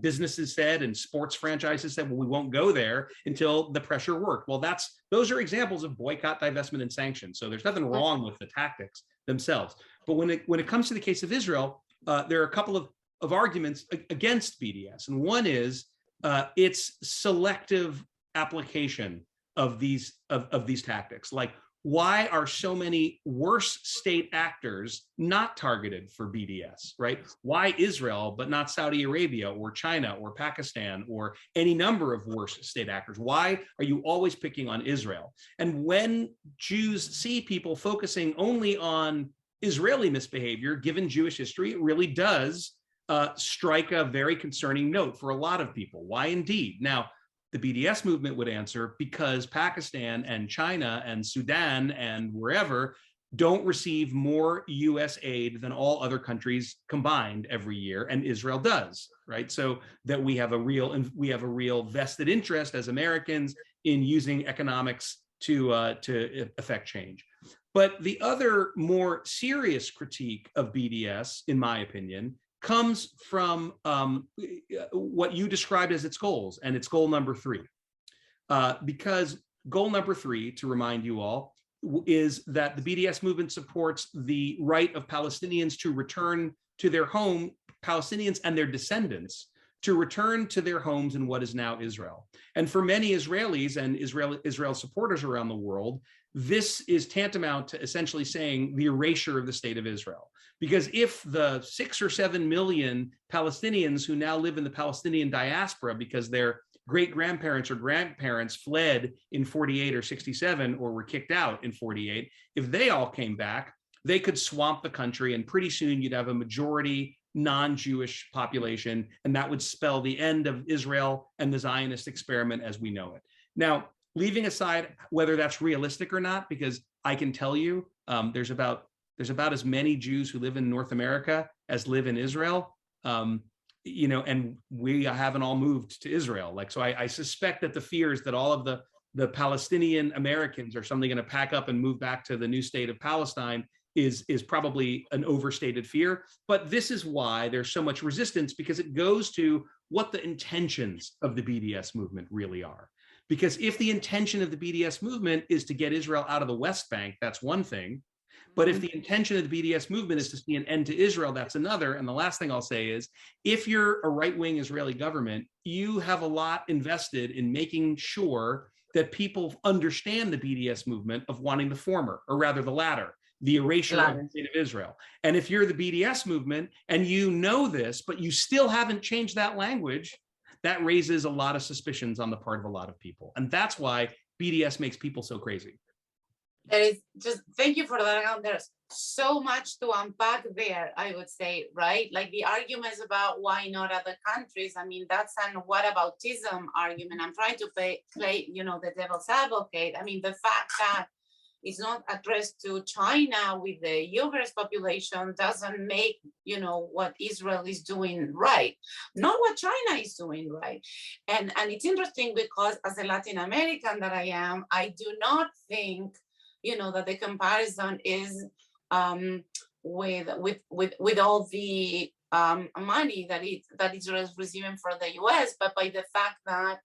businesses said, and sports franchises said, well, we won't go there until the pressure worked. Well, those are examples of boycott, divestment, and sanction. So there's nothing wrong with the tactics themselves. But when it comes to the case of Israel, there are a couple of arguments against BDS. And one is its selective application of these tactics. Like, why are so many worse state actors not targeted for BDS, right? Why Israel, but not Saudi Arabia or China or Pakistan or any number of worse state actors? Why are you always picking on Israel? And when Jews see people focusing only on Israeli misbehavior, given Jewish history, it really does strike a very concerning note for a lot of people. Why indeed? Now, the BDS movement would answer, because Pakistan and China and Sudan and wherever don't receive more US aid than all other countries combined every year, and Israel does, right? So that we have a real vested interest as Americans in using economics to affect change. But the other more serious critique of BDS, in my opinion, comes from what you described as its goals, and it's goal number 3. Because goal number 3, to remind you all, is that the BDS movement supports the right of Palestinians to return to their home, Palestinians and their descendants, to return to their homes in what is now Israel. And for many Israelis and Israel supporters around the world, this is tantamount to essentially saying the erasure of the state of Israel. Because if the 6 or 7 million Palestinians who now live in the Palestinian diaspora because their great-grandparents or grandparents fled in 48 or 67 or were kicked out in 48, if they all came back, they could swamp the country, and pretty soon you'd have a majority non-Jewish population, and that would spell the end of Israel and the Zionist experiment as we know it. Now, leaving aside whether that's realistic or not, because I can tell you there's about as many Jews who live in North America as live in Israel, and we haven't all moved to Israel. So I suspect that the fears that all of the Palestinian Americans are suddenly going to pack up and move back to the new state of Palestine is probably an overstated fear. But this is why there's so much resistance, because it goes to what the intentions of the BDS movement really are. Because if the intention of the BDS movement is to get Israel out of the West Bank, that's one thing. But if the intention of the BDS movement is to see an end to Israel, that's another. And the last thing I'll say is, if you're a right-wing Israeli government, you have a lot invested in making sure that people understand the BDS movement of wanting the former, or rather the latter, the erasure of the state of Israel. And if you're the BDS movement and you know this, but you still haven't changed that language, that raises a lot of suspicions on the part of a lot of people. And that's why BDS makes people so crazy. Thank you for that. There's so much to unpack there, I would say, right? Like the arguments about why not other countries. I mean, that's an whataboutism argument. I'm trying to play, the devil's advocate. I mean, the fact that it's not addressed to China with the Uyghurs population doesn't make, what Israel is doing right, not what China is doing right. And it's interesting because as a Latin American that I am, I do not think that the comparison is with all the money that Israel is receiving from the US, but by the fact that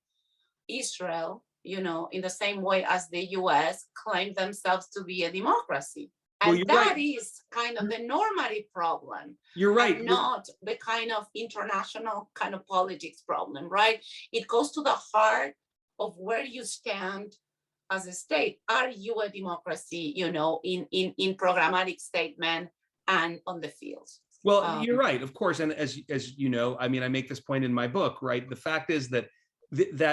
Israel, in the same way as the US, claim themselves to be a democracy. And that is kind of the normative problem. You're right. Not the kind of international kind of politics problem, right? It goes to the heart of where you stand as a state. Are you a democracy, in programmatic statement and on the field? Well, you're right, of course. And as you know, I mean, I make this point in my book, right? The fact is that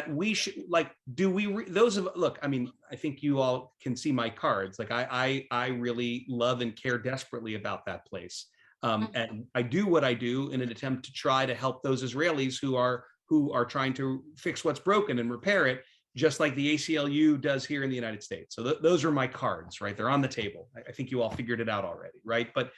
we should, look, I mean, I think you all can see my cards. Like I really love and care desperately about that place. And I do what I do in an attempt to try to help those Israelis who are trying to fix what's broken and repair it. just like the ACLU does here in the United States. So those are my cards, right? They're on the table. I think you all figured it out already, right? But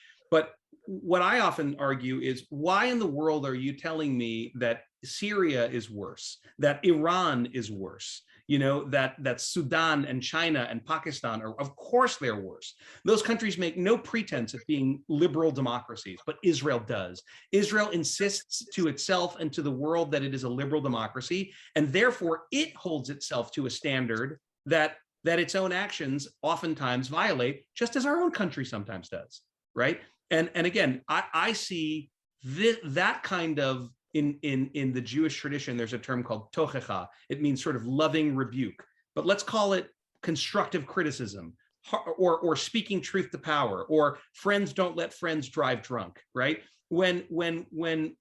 what I often argue is, why in the world are you telling me that Syria is worse, that Iran is worse, that Sudan and China and Pakistan are, of course they're worse. Those countries make no pretense of being liberal democracies, but Israel does. Israel insists to itself and to the world that it is a liberal democracy, and therefore it holds itself to a standard that its own actions oftentimes violate, just as our own country sometimes does, right? And again, I see that kind of, in the Jewish tradition, there's a term called tochecha. It means sort of loving rebuke, but let's call it constructive criticism, or speaking truth to power, or friends don't let friends drive drunk, right? When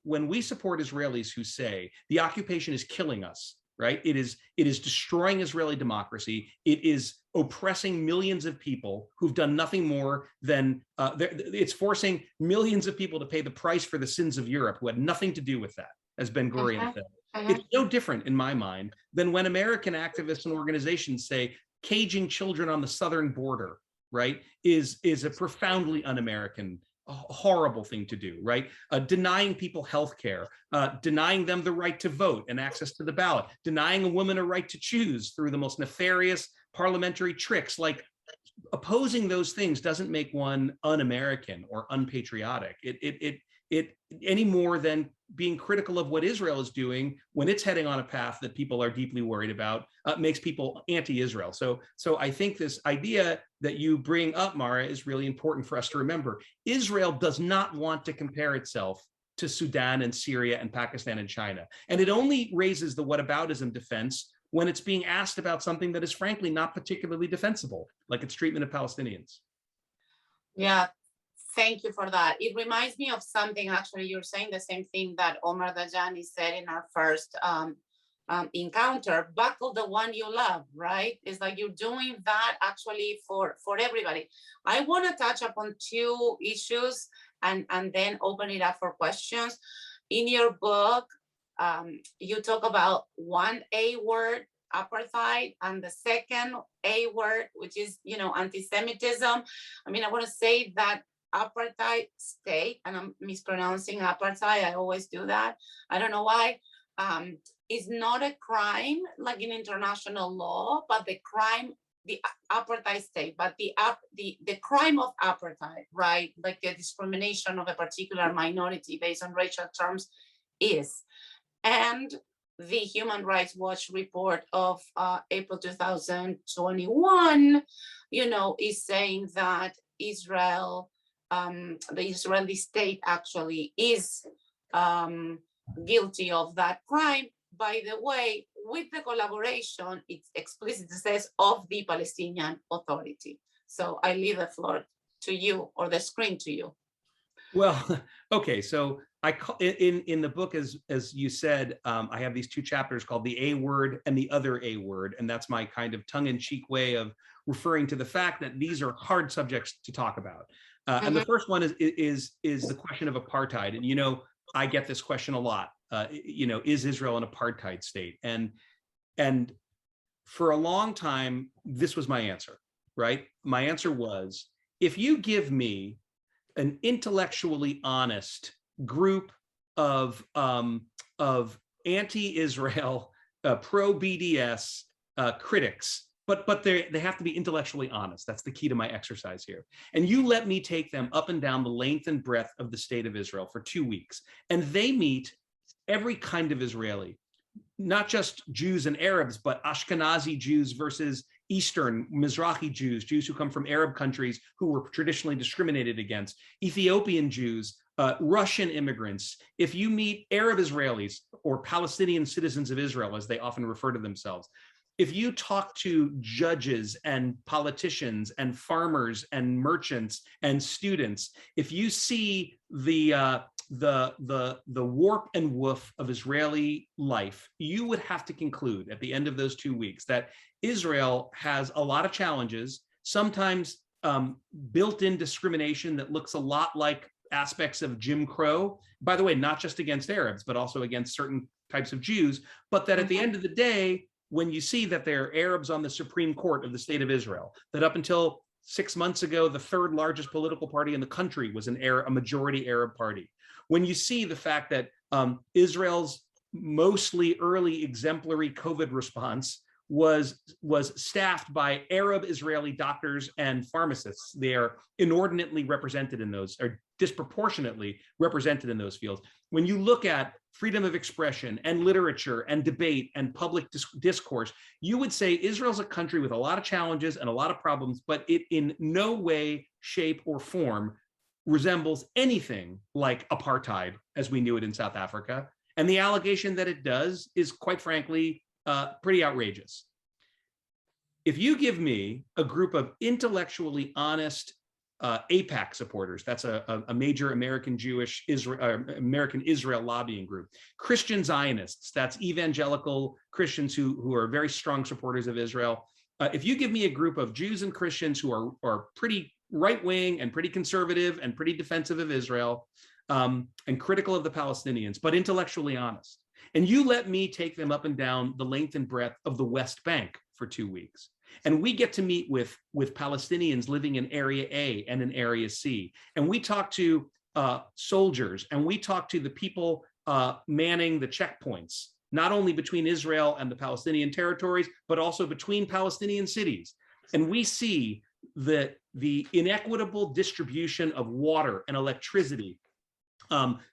we support Israelis who say the occupation is killing us, right? It is destroying Israeli democracy. It is oppressing millions of people who've done nothing more than, it's forcing millions of people to pay the price for the sins of Europe, who had nothing to do with that, as Ben Gurion said. It's no different in my mind than when American activists and organizations say caging children on the southern border, right, is a profoundly un-American, horrible thing to do, right? Denying people health care, denying them the right to vote and access to the ballot, denying a woman a right to choose through the most nefarious parliamentary tricks. Like, opposing those things doesn't make one un-American or unpatriotic. It any more than being critical of what Israel is doing when it's heading on a path that people are deeply worried about makes people anti-Israel. So I think this idea that you bring up, Mara, is really important for us to remember. Israel does not want to compare itself to Sudan and Syria and Pakistan and China. And it only raises the whataboutism defense when it's being asked about something that is frankly not particularly defensible, like its treatment of Palestinians. Yeah, thank you for that. It reminds me of something, actually, you're saying the same thing that Omar Dajani said in our first encounter: buckle the one you love, right? It's like you're doing that actually for everybody. I want to touch upon two issues and then open it up for questions. In your book, you talk about one A word, apartheid, and the second A word, which is, anti-Semitism. I mean, I want to say that apartheid state, and I'm mispronouncing apartheid, I always do that, I don't know why, is not a crime like in international law, but the apartheid state, but the crime of apartheid, right? Like the discrimination of a particular minority based on racial terms is. And the Human Rights Watch report of April 2021, is saying that Israel, the Israeli state actually is guilty of that crime, by the way, with the collaboration, it explicitly says, of the Palestinian Authority. So I leave the floor to you, or the screen to you. Well, okay, so in the book, as you said, I have these two chapters called the A word and the other A word, and that's my kind of tongue-in-cheek way of referring to the fact that these are hard subjects to talk about. And the first one is the question of apartheid, and I get this question a lot. Is Israel an apartheid state? And for a long time, this was my answer, right? My answer was, if you give me an intellectually honest group of anti-Israel, pro-BDS critics, but they have to be intellectually honest. That's the key to my exercise here. And you let me take them up and down the length and breadth of the state of Israel for 2 weeks, and they meet every kind of Israeli, not just Jews and Arabs, but Ashkenazi Jews versus Eastern, Mizrahi Jews, Jews who come from Arab countries who were traditionally discriminated against, Ethiopian Jews, Russian immigrants. If you meet Arab Israelis or Palestinian citizens of Israel, as they often refer to themselves, if you talk to judges and politicians and farmers and merchants and students, if you see the warp and woof of Israeli life, you would have to conclude at the end of those 2 weeks that Israel has a lot of challenges, sometimes built-in discrimination that looks a lot like aspects of Jim Crow, by the way, not just against Arabs, but also against certain types of Jews, but that at the end of the day, when you see that there are Arabs on the Supreme Court of the state of Israel, that up until 6 months ago, the third largest political party in the country was a majority Arab party. When you see the fact that Israel's mostly early exemplary COVID response was staffed by Arab Israeli doctors and pharmacists. They are inordinately represented in those, or disproportionately represented in those fields. When you look at freedom of expression and literature and debate and public discourse, you would say Israel's a country with a lot of challenges and a lot of problems, but it in no way, shape, or form resembles anything like apartheid as we knew it in South Africa. And the allegation that it does is, quite frankly, pretty outrageous. If you give me a group of intellectually honest AIPAC supporters, that's a major American Jewish American Israel lobbying group, Christian Zionists, that's evangelical Christians who are very strong supporters of Israel. If you give me a group of Jews and Christians who are pretty right-wing and pretty conservative and pretty defensive of Israel and critical of the Palestinians, but intellectually honest, and you let me take them up and down the length and breadth of the West Bank for 2 weeks, and we get to meet with Palestinians living in Area A and in Area C, and we talk to soldiers, and we talk to the people manning the checkpoints, not only between Israel and the Palestinian territories, but also between Palestinian cities. And we see the inequitable distribution of water and electricity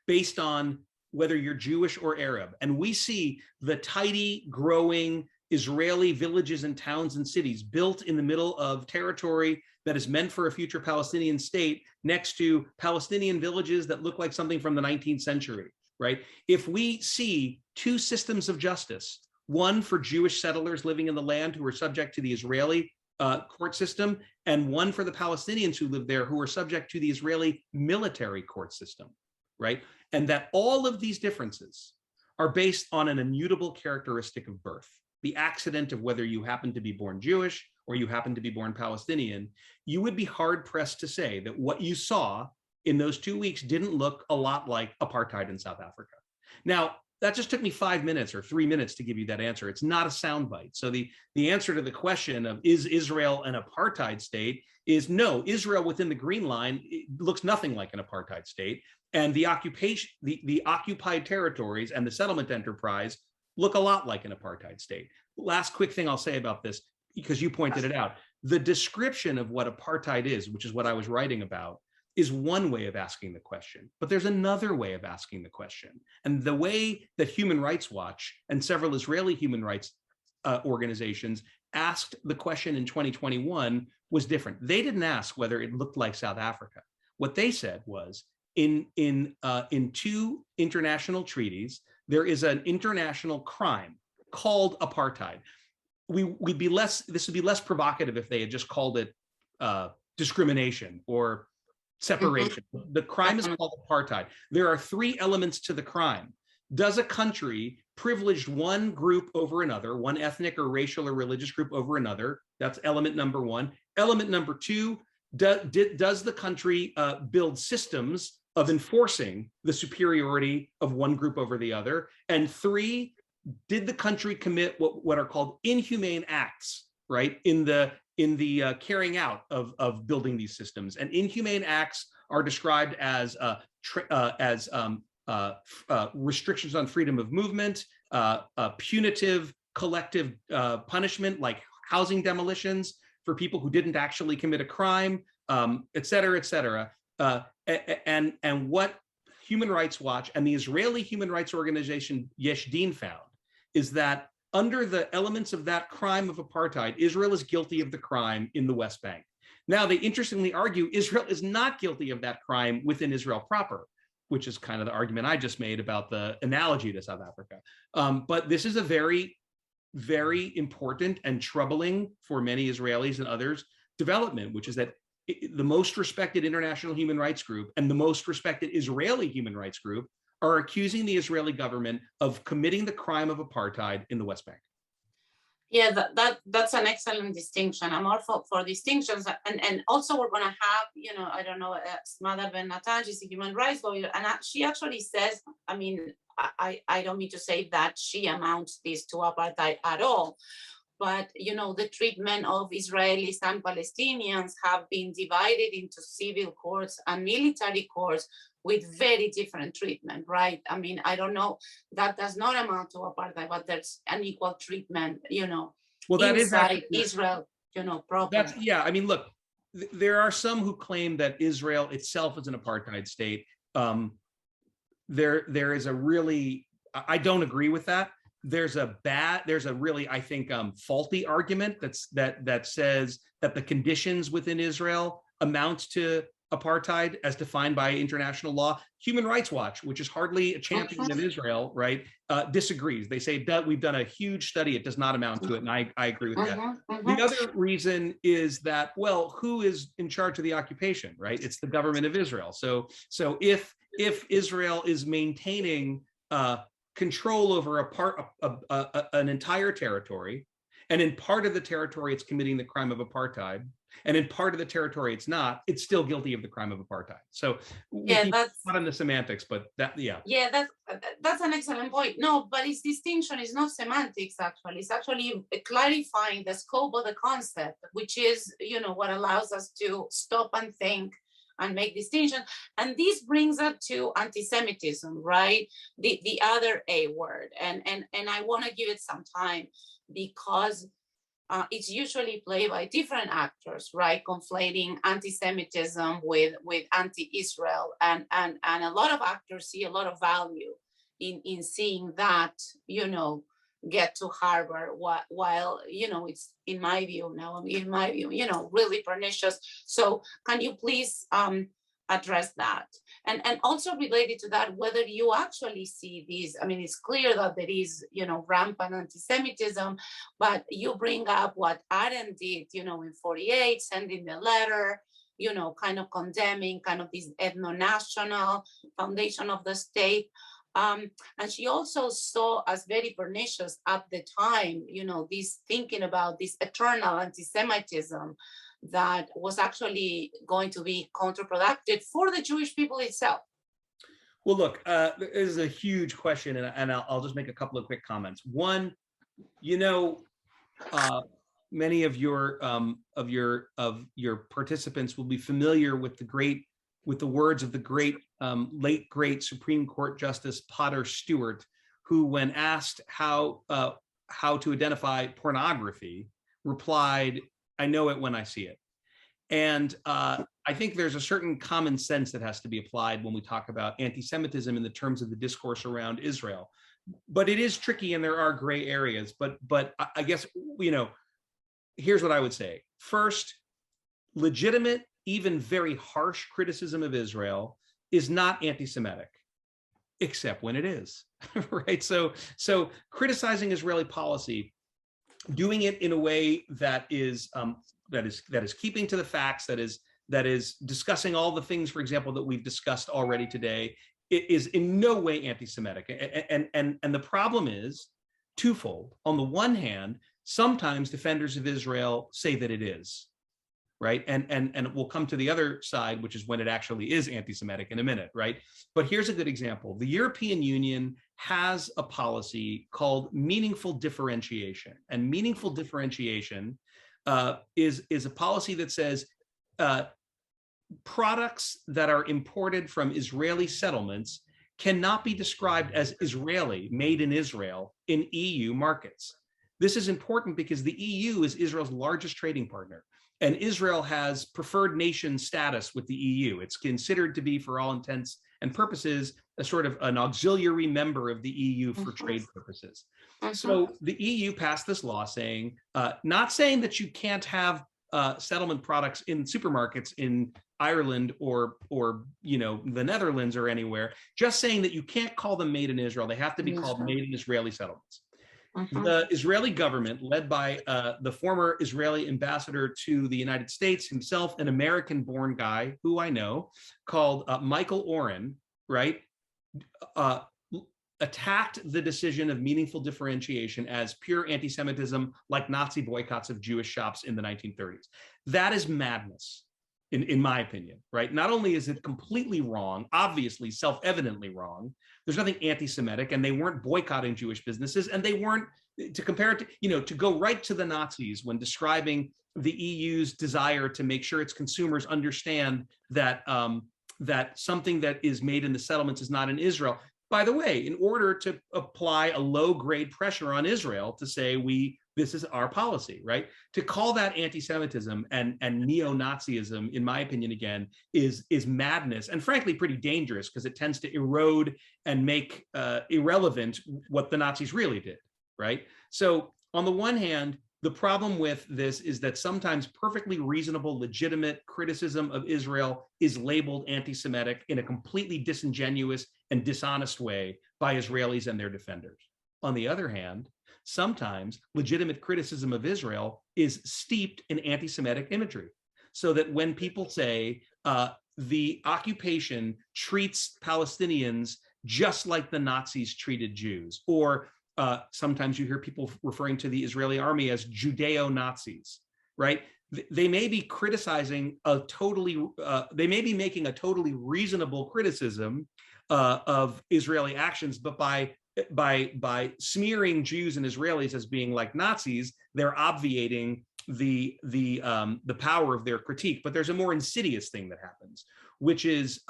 based on whether you're Jewish or Arab. And we see the tidy, growing Israeli villages and towns and cities built in the middle of territory that is meant for a future Palestinian state next to Palestinian villages that look like something from the 19th century, right? If we see two systems of justice, one for Jewish settlers living in the land who are subject to the Israeli court system, and one for the Palestinians who live there who are subject to the Israeli military court system, right? And that all of these differences are based on an immutable characteristic of birth, the accident of whether you happen to be born Jewish or you happen to be born Palestinian. You would be hard pressed to say that what you saw in those 2 weeks didn't look a lot like apartheid in South Africa. Now, that just took me 5 minutes or 3 minutes to give you that answer. It's not a soundbite. So the answer to the question of is Israel an apartheid state is no. Israel within the Green Line looks nothing like an apartheid state, and the occupation, the occupied territories and the settlement enterprise look a lot like an apartheid state. Last quick thing I'll say about this, because you pointed it out, the description of what apartheid is, which is what I was writing about, is one way of asking the question, but there's another way of asking the question. And the way that Human Rights Watch and several Israeli human rights organizations asked the question in 2021 was different. They didn't ask whether it looked like South Africa. What they said was, in two international treaties, there is an international crime called apartheid. This would be less provocative if they had just called it discrimination or separation. Mm-hmm. The crime is called apartheid. There are three elements to the crime. Does a country privilege one group over another, one ethnic or racial or religious group over another? That's element number one. Element number two, does the country build systems of enforcing the superiority of one group over the other? And three, did the country commit what are called inhumane acts, right, in the carrying out of building these systems? And inhumane acts are described as restrictions on freedom of movement, punitive collective punishment like housing demolitions for people who didn't actually commit a crime, et cetera, et cetera. And what Human Rights Watch and the Israeli human rights organization Yesh Din found is that under the elements of that crime of apartheid, Israel is guilty of the crime in the West Bank. Now, they interestingly argue Israel is not guilty of that crime within Israel proper, which is kind of the argument I just made about the analogy to South Africa. But this is a very, very important and troubling for many Israelis and others development, which is that the most respected international human rights group and the most respected Israeli human rights group are accusing the Israeli government of committing the crime of apartheid in the West Bank. Yeah, that's an excellent distinction. I'm all for distinctions. And also we're going to have, I don't know, Smadar Ben Natan, she's a human rights lawyer. And she actually says, I don't mean to say that she amounts this to apartheid at all, but the treatment of Israelis and Palestinians have been divided into civil courts and military courts with very different treatment, right? I mean, I don't know, that does not amount to apartheid, but there's an equal treatment, Well, that is inside actually, Israel, proper. that's, yeah, I mean, look, there are some who claim that Israel itself is an apartheid state. There is a really, I don't agree with that. There's a really, I think, faulty argument that says that the conditions within Israel amount to apartheid as defined by international law. Human Rights Watch, which is hardly a champion of Israel, right, disagrees. They say that we've done a huge study, it does not amount to it, and I agree with that. The other reason is that, well, who is in charge of the occupation, right? It's the government of Israel. So if Israel is maintaining control over an entire territory, and in part of the territory it's committing the crime of apartheid, and in part of the territory it's not, it's still guilty of the crime of apartheid. So yeah, that's not in the semantics, but that, yeah, that's an excellent point. No, but its distinction is not semantics, actually. It's actually clarifying the scope of the concept, which is what allows us to stop and think and make distinctions. And this brings us to anti-Semitism, right? The other A word. And I want to give it some time, because it's usually played by different actors, right? Conflating anti-Semitism with anti-Israel. And a lot of actors see a lot of value in seeing that, get to harbor, while it's, in my view, really pernicious. So can you please address that? And also related to that, whether you actually see these, I mean, it's clear that there is, rampant anti-Semitism, but you bring up what Arendt did, in 48, sending the letter, kind of condemning kind of this ethno-national foundation of the state. And she also saw as very pernicious at the time, this thinking about this eternal anti-Semitism that was actually going to be counterproductive for the Jewish people itself. Well, look, this is a huge question, and I'll just make a couple of quick comments. One, many of your participants will be familiar with the words of the late great Supreme Court Justice Potter Stewart, who, when asked how to identify pornography, replied, "I know it when I see it." And I think there's a certain common sense that has to be applied when we talk about anti-Semitism in the terms of the discourse around Israel. But it is tricky, and there are gray areas. But I guess, here's what I would say. First, legitimate, even very harsh criticism of Israel is not anti-Semitic, except when it is, right? So criticizing Israeli policy, doing it in a way that is keeping to the facts, that is discussing all the things, for example, that we've discussed already today, it is in no way anti-Semitic. And the problem is twofold. On the one hand, sometimes defenders of Israel say that it is, right? And we'll come to the other side, which is when it actually is anti-Semitic, in a minute, right? But here's a good example. The European Union has a policy called meaningful differentiation. And meaningful differentiation is a policy that says products that are imported from Israeli settlements cannot be described as Israeli, made in Israel, in EU markets. This is important because the EU is Israel's largest trading partner, and Israel has preferred nation status with the EU. It's considered to be, for all intents and purposes, a sort of an auxiliary member of the EU for trade purposes. So the EU passed this law saying, not saying that you can't have settlement products in supermarkets in Ireland or the Netherlands or anywhere, just saying that you can't call them made in Israel. They have to be called made in Israeli settlements. The Israeli government, led by the former Israeli ambassador to the United States, himself an American-born guy who I know, called Michael Oren, right, attacked the decision of meaningful differentiation as pure anti-Semitism, like Nazi boycotts of Jewish shops in the 1930s. That is madness. in my opinion, right? Not only is it completely wrong, obviously self-evidently wrong, there's nothing anti-Semitic, and they weren't boycotting Jewish businesses, and they weren't, to compare it to, to go right to the Nazis when describing the EU's desire to make sure its consumers understand that that something that is made in the settlements is not in Israel. By the way, in order to apply a low-grade pressure on Israel to say this is our policy, right? To call that anti-Semitism and neo-Nazism, in my opinion, again, is madness, and frankly pretty dangerous, because it tends to erode and make irrelevant what the Nazis really did, right? So on the one hand, the problem with this is that sometimes perfectly reasonable, legitimate criticism of Israel is labeled anti-Semitic in a completely disingenuous and dishonest way by Israelis and their defenders. On the other hand, sometimes legitimate criticism of Israel is steeped in anti-Semitic imagery, so that when people say the occupation treats Palestinians just like the Nazis treated Jews, or sometimes you hear people referring to the Israeli army as Judeo-Nazis, right? They may be criticizing they may be making a totally reasonable criticism of Israeli actions, but by smearing Jews and Israelis as being like Nazis, they're obviating the power of their critique. But there's a more insidious thing that happens, which is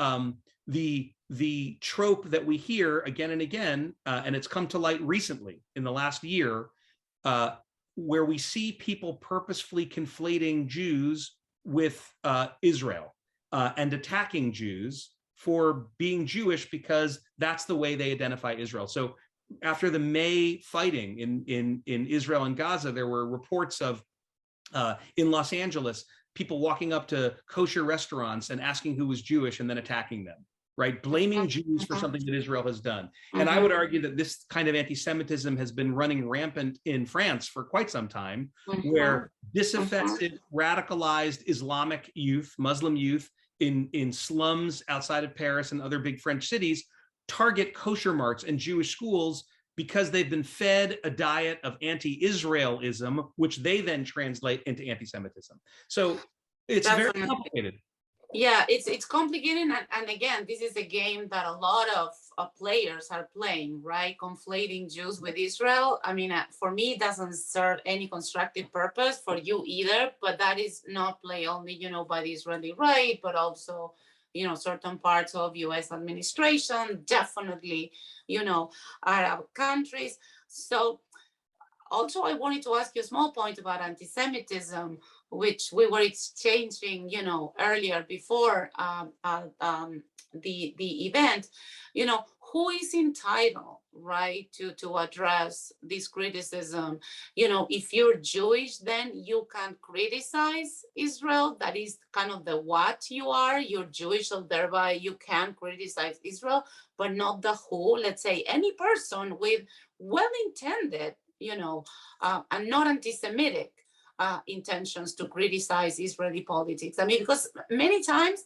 the trope that we hear again and again, and it's come to light recently in the last year, where we see people purposefully conflating Jews with Israel and attacking Jews for being Jewish because that's the way they identify Israel. So after the May fighting in Israel and Gaza, there were reports of in Los Angeles, people walking up to kosher restaurants and asking who was Jewish and then attacking them, right? Blaming Jews for something that Israel has done. And I would argue that this kind of anti-Semitism has been running rampant in France for quite some time, where disaffected, radicalized Islamic youth, Muslim youth in slums outside of Paris and other big French cities target kosher marts and Jewish schools because they've been fed a diet of anti-Israelism, which they then translate into anti-Semitism. So it's very complicated. Yeah, it's complicated, and again, this is a game that a lot of players are playing, right? Conflating Jews with Israel. I mean, for me, it doesn't serve any constructive purpose, for you either, but that is not play only, by the Israeli right, but also, certain parts of U.S. administration, definitely, Arab countries. So also, I wanted to ask you a small point about anti-Semitism, which we were exchanging, earlier before the event. Who is entitled, right, to address this criticism? If you're Jewish, then you can criticize Israel. That is kind of the what you are. You're Jewish, so thereby you can criticize Israel, but not the who. Let's say any person with well-intended, and not anti-Semitic intentions to criticize Israeli politics. I mean, because many times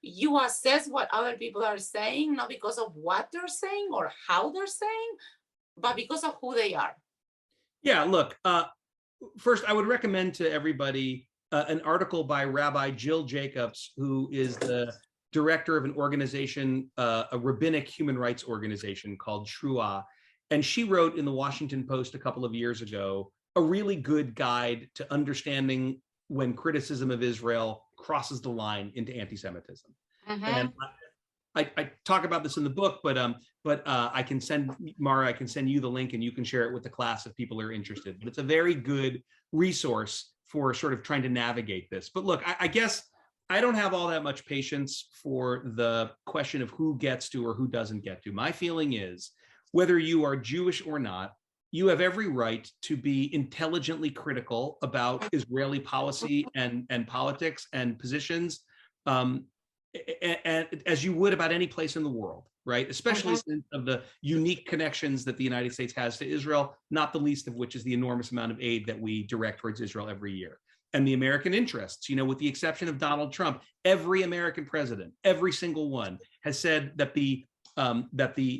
you assess what other people are saying, not because of what they're saying or how they're saying, but because of who they are. Yeah, look, first, I would recommend to everybody an article by Rabbi Jill Jacobs, who is the director of an organization, a rabbinic human rights organization called Shruah. And she wrote in the Washington Post a couple of years ago a really good guide to understanding when criticism of Israel crosses the line into anti-Semitism. And I talk about this in the book, but I can send Mara, I can send you the link and you can share it with the class if people are interested. But it's a very good resource for sort of trying to navigate this. But look, I guess I don't have all that much patience for the question of who gets to or who doesn't get to. My feeling is, whether you are Jewish or not, you have every right to be intelligently critical about Israeli policy and politics and positions, and as you would about any place in the world, right? Especially since of the unique connections that the United States has to Israel, not the least of which is the enormous amount of aid that we direct towards Israel every year. And the American interests, with the exception of Donald Trump, every American president, every single one, has said that the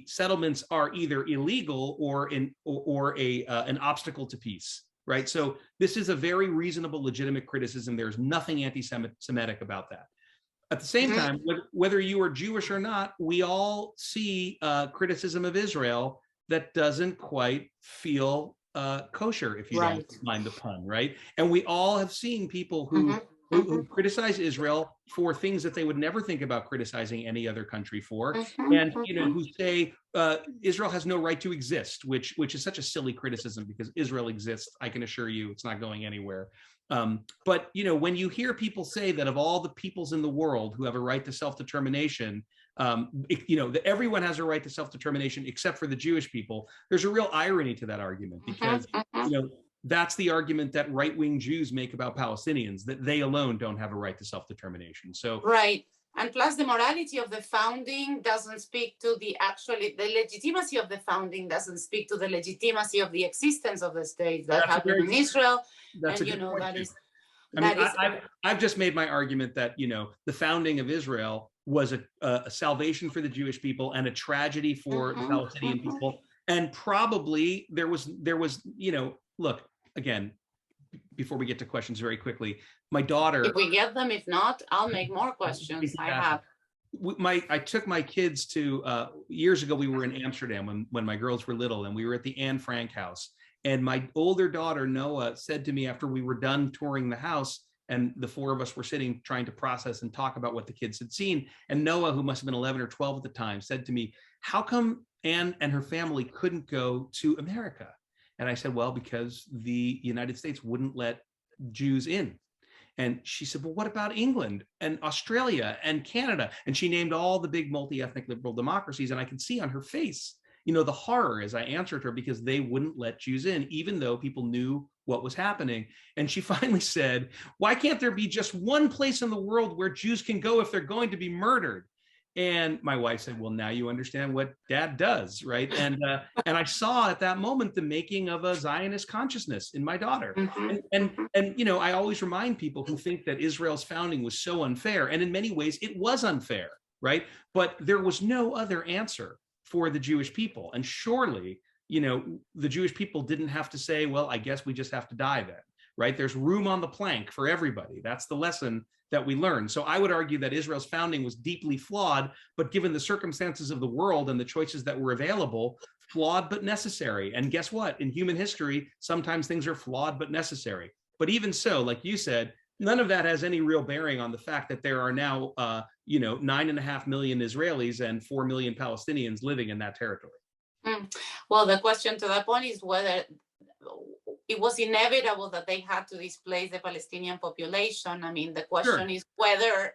settlements are either illegal or an obstacle to peace, right? So this is a very reasonable, legitimate criticism. There's nothing anti-Semitic about that. At the same time, whether you are Jewish or not, we all see criticism of Israel that doesn't quite feel kosher, if you don't mind the pun, right? And we all have seen people who criticize Israel for things that they would never think about criticizing any other country for, and who say Israel has no right to exist, which is such a silly criticism because Israel exists. I can assure you, it's not going anywhere. But when you hear people say that of all the peoples in the world who have a right to self-determination, that everyone has a right to self-determination except for the Jewish people, there's a real irony to that argument, because that's the argument that right-wing Jews make about Palestinians, that they alone don't have a right to self-determination. So and plus the morality of the founding doesn't speak to the legitimacy of the founding doesn't speak to the legitimacy of the existence of the state that happened in Israel. That's I've just made my argument that the founding of Israel was a salvation for the Jewish people and a tragedy for the Palestinian people, and probably there was look, again, before we get to questions very quickly, my daughter, if we get them, if not, I'll make more questions. I took my kids to years ago, we were in Amsterdam when my girls were little, and we were at the Anne Frank house. And my older daughter, Noah, said to me after we were done touring the house, and the four of us were sitting trying to process and talk about what the kids had seen. And Noah, who must have been 11 or 12 at the time, said to me, how come Anne and her family couldn't go to America? And I said, well, because the United States wouldn't let Jews in. And she said, well, what about England and Australia and Canada? And she named all the big multi-ethnic liberal democracies. And I could see on her face, the horror as I answered her, because they wouldn't let Jews in, even though people knew what was happening. And she finally said, why can't there be just one place in the world where Jews can go if they're going to be murdered? And my wife said, well, now you understand what Dad does, right? And I saw at that moment the making of a Zionist consciousness in my daughter. And I always remind people who think that Israel's founding was so unfair, and in many ways it was unfair, right? But there was no other answer for the Jewish people. And surely, the Jewish people didn't have to say, well, I guess we just have to die then, right? There's room on the plank for everybody. That's the lesson that we learned. So I would argue that Israel's founding was deeply flawed, but given the circumstances of the world and the choices that were available, flawed but necessary. And guess what? In human history, sometimes things are flawed but necessary. But even so, like you said, none of that has any real bearing on the fact that there are now, 9.5 million Israelis and 4 million Palestinians living in that territory. Well, the question to that point is whether it was inevitable that they had to displace the Palestinian population. I mean, the question is whether,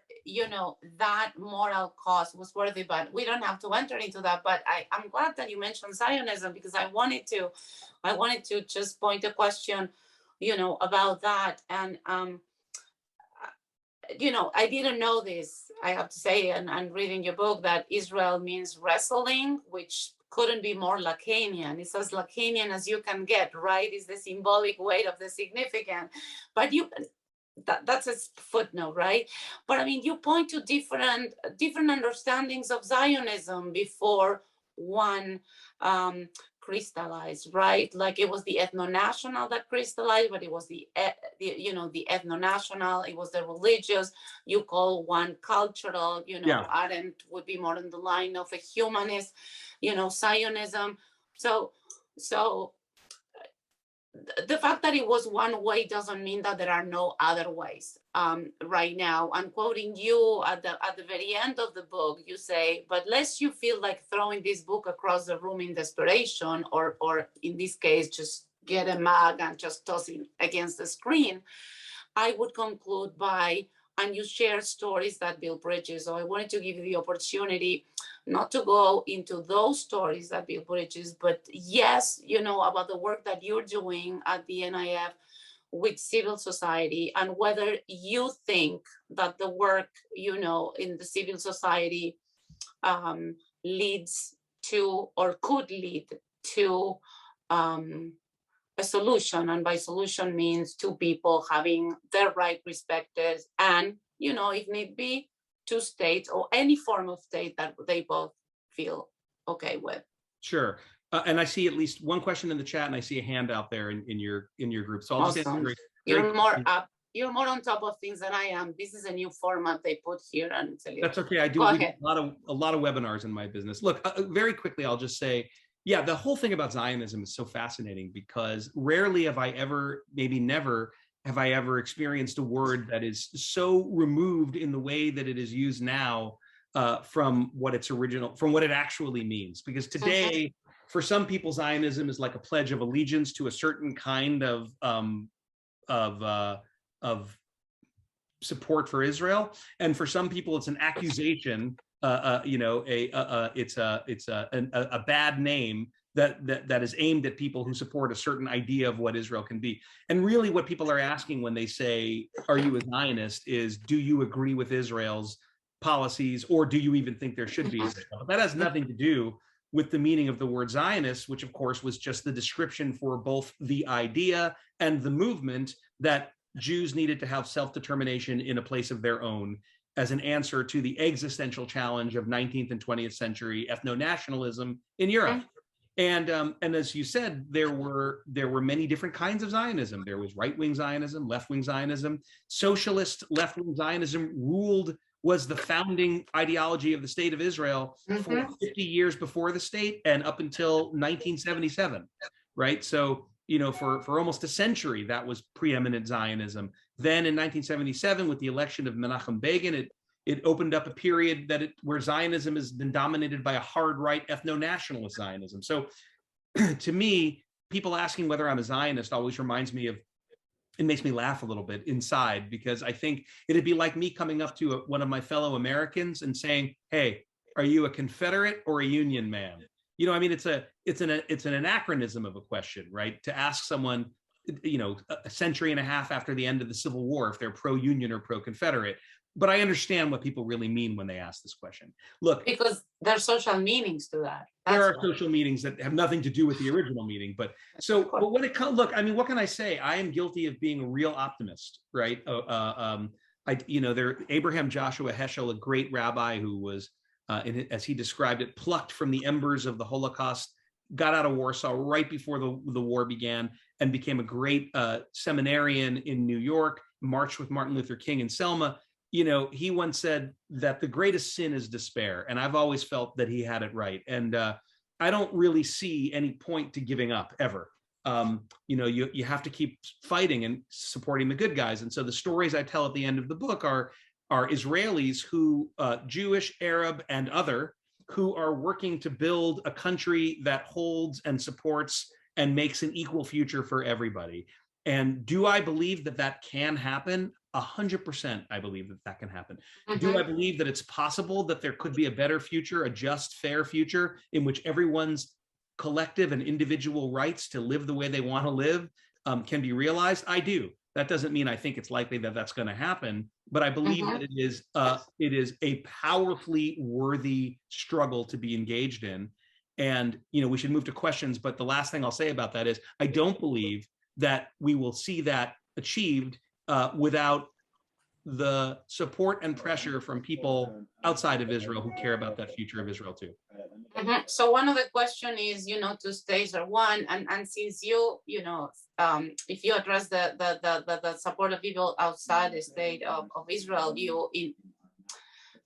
that moral cost was worthy, but we don't have to enter into that. But I'm glad that you mentioned Zionism, because I wanted to just point a question, about that. And, I didn't know this, I have to say, and reading your book, that Israel means wrestling, which couldn't be more Lacanian. It's as Lacanian as you can get, right? It's the symbolic weight of the significant. But that's a footnote, right? But I mean, you point to different understandings of Zionism before one crystallized, right? Like it was the ethno-national that crystallized, but it was the ethno-national, it was the religious, you call one cultural, Arendt would be more on the line of a humanist, Zionism. So the fact that it was one way doesn't mean that there are no other ways. Right now, I'm quoting you at the very end of the book. You say, but lest you feel like throwing this book across the room in desperation, or in this case, just get a mug and just toss it against the screen, I would conclude by, and you share stories that build bridges. So I wanted to give you the opportunity not to go into those stories that build bridges, but yes, about the work that you're doing at the NIF with civil society, and whether you think that the work, in the civil society leads to, or could lead to, a solution. And by solution means two people having their right respected, and, if need be, two states or any form of state that they both feel okay with. Sure. And I see at least one question in the chat, and I see a hand out there in your group. So I'll just answer You're more up you're more on top of things than I am. This is a new format they put here, and it's a little... That's okay. I do Go a ahead. lot of webinars in my business. Look, very quickly, I'll just say, yeah, the whole thing about Zionism is so fascinating because rarely have I ever, maybe never, have I ever experienced a word that is so removed in the way that it is used now from what its original, from what it actually means. Because today, for some people, Zionism is like a pledge of allegiance to a certain kind of support for Israel, and for some people, it's an accusation. It's a bad name that is aimed at people who support a certain idea of what Israel can be. And really, what people are asking when they say, "Are you a Zionist?" is, "Do you agree with Israel's policies, or do you even think there should be Israel?" But that has nothing to do with the meaning of the word Zionist, which of course was just the description for both the idea and the movement that Jews needed to have self-determination in a place of their own as an answer to the existential challenge of 19th and 20th century ethno-nationalism in Europe. And as you said, there were many different kinds of Zionism. There was right-wing Zionism, left-wing Zionism. Socialist left-wing Zionism was the founding ideology of the state of Israel for 50 years before the state and up until 1977, right? So, for almost a century, that was preeminent Zionism. Then in 1977, with the election of Menachem Begin, it opened up a period where Zionism has been dominated by a hard right ethno-nationalist Zionism. So to me, people asking whether I'm a Zionist always reminds me of, it makes me laugh a little bit inside, because I think it'd be like me coming up to one of my fellow Americans and saying, "Hey, are you a Confederate or a Union man?" I mean, it's an anachronism of a question, right? To ask someone, a century and a half after the end of the Civil War, if they're pro-Union or pro-Confederate. But I understand what people really mean when they ask this question. Look, because there's social meanings to that. There are social meanings that have nothing to do with the original meaning. But when it comes, look, I mean, what can I say? I am guilty of being a real optimist, right? Abraham Joshua Heschel, a great rabbi who was, as he described it, plucked from the embers of the Holocaust, got out of Warsaw right before the war began, and became a great seminarian in New York, marched with Martin Luther King in Selma. He once said that the greatest sin is despair. And I've always felt that he had it right. And I don't really see any point to giving up ever. You have to keep fighting and supporting the good guys. And so the stories I tell at the end of the book are Israelis who, Jewish, Arab, and other, who are working to build a country that holds and supports and makes an equal future for everybody. And do I believe that can happen? 100%, I believe that can happen. Do I believe that it's possible that there could be a better future, a just, fair future in which everyone's collective and individual rights to live the way they want to live can be realized? I do. That doesn't mean I think it's likely that that's going to happen, but I believe that it is a powerfully worthy struggle to be engaged in. And, we should move to questions, but the last thing I'll say about that is I don't believe that we will see that achieved without the support and pressure from people outside of Israel who care about that future of Israel too. So one of the question is, two states are one, and since if you address the support of people outside the state of Israel,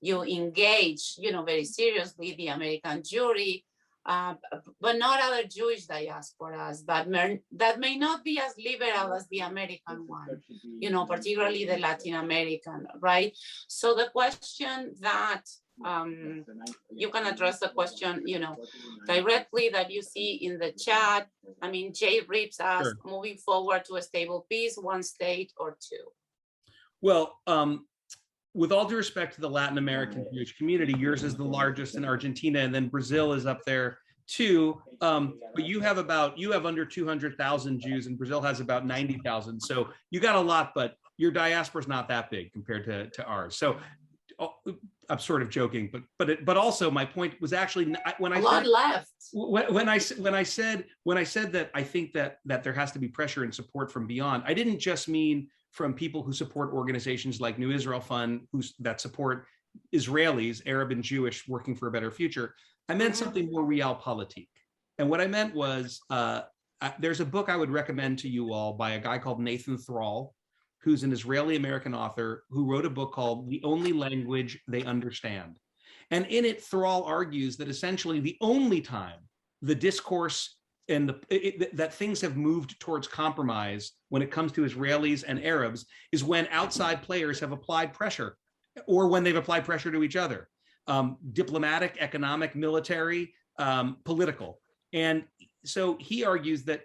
you engage, very seriously the American Jewry. But not other Jewish diasporas that may not be as liberal as the American one, particularly the Latin American, right? So the question that you can address the question, directly that you see in the chat. I mean, Jay Reeves asked, moving forward to a stable peace, one state or two? Well, with all due respect to the Latin American Jewish community, yours is the largest in Argentina, and then Brazil is up there too. But you have under 200,000 Jews, and Brazil has about 90,000. So you got a lot, but your diaspora is not that big compared to ours. So I'm sort of joking, but also my point was actually when I said that I think that there has to be pressure and support from beyond, I didn't just mean from people who support organizations like New Israel Fund, that support Israelis, Arab and Jewish, working for a better future. I meant something more realpolitik. And what I meant was, there's a book I would recommend to you all by a guy called Nathan Thrall, who's an Israeli-American author who wrote a book called The Only Language They Understand. And in it, Thrall argues that essentially the only time the discourse and that things have moved towards compromise when it comes to Israelis and Arabs is when outside players have applied pressure, or when they've applied pressure to each other, diplomatic, economic, military, political. And so he argues that,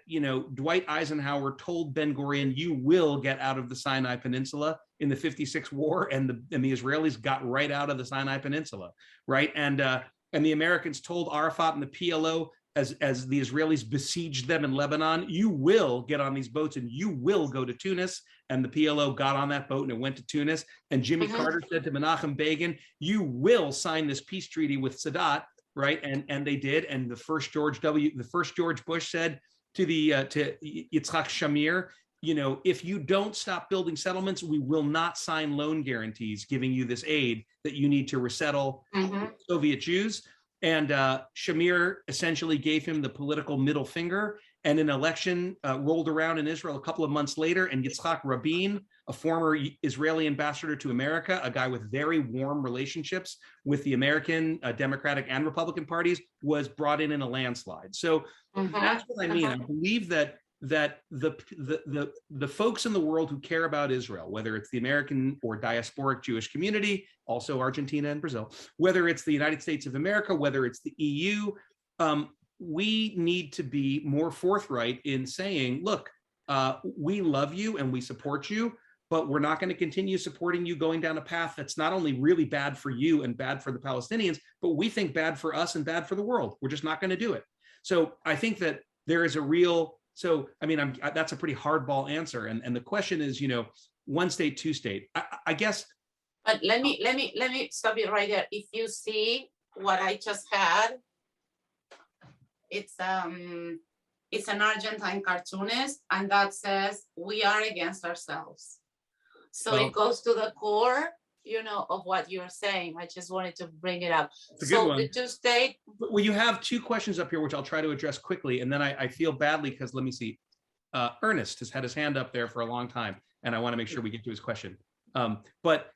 Dwight Eisenhower told Ben-Gurion, you will get out of the Sinai Peninsula in the 56 war, and the Israelis got right out of the Sinai Peninsula, right? And the Americans told Arafat and the PLO, as the Israelis besieged them in Lebanon, you will get on these boats and you will go to Tunis. And the PLO got on that boat and it went to Tunis. And Jimmy Carter said to Menachem Begin, you will sign this peace treaty with Sadat, right? And they did. And the first George Bush said to Yitzhak Shamir, if you don't stop building settlements, we will not sign loan guarantees giving you this aid that you need to resettle Soviet Jews. And Shamir essentially gave him the political middle finger, and an election rolled around in Israel a couple of months later, and Yitzhak Rabin, a former Israeli ambassador to America, a guy with very warm relationships with the American Democratic and Republican parties, was brought in a landslide. So that's what I mean. I believe that the folks in the world who care about Israel, whether it's the American or diasporic Jewish community, also Argentina and Brazil, whether it's the United States of America, whether it's the EU, we need to be more forthright in saying, look, we love you and we support you, but we're not going to continue supporting you going down a path that's not only really bad for you and bad for the Palestinians, but we think bad for us and bad for the world. We're just not going to do it. So I think that there is a real, that's a pretty hardball answer. And the question is, one state, two state, I guess. But let me stop you right there. If you see what I just had, it's an Argentine cartoonist, and that says, we are against ourselves. So it goes to the core, of what you're saying. I just wanted to bring it up. So the two state. Well, you have two questions up here, which I'll try to address quickly. And then I feel badly because let me see. Ernest has had his hand up there for a long time, and I want to make sure we get to his question. But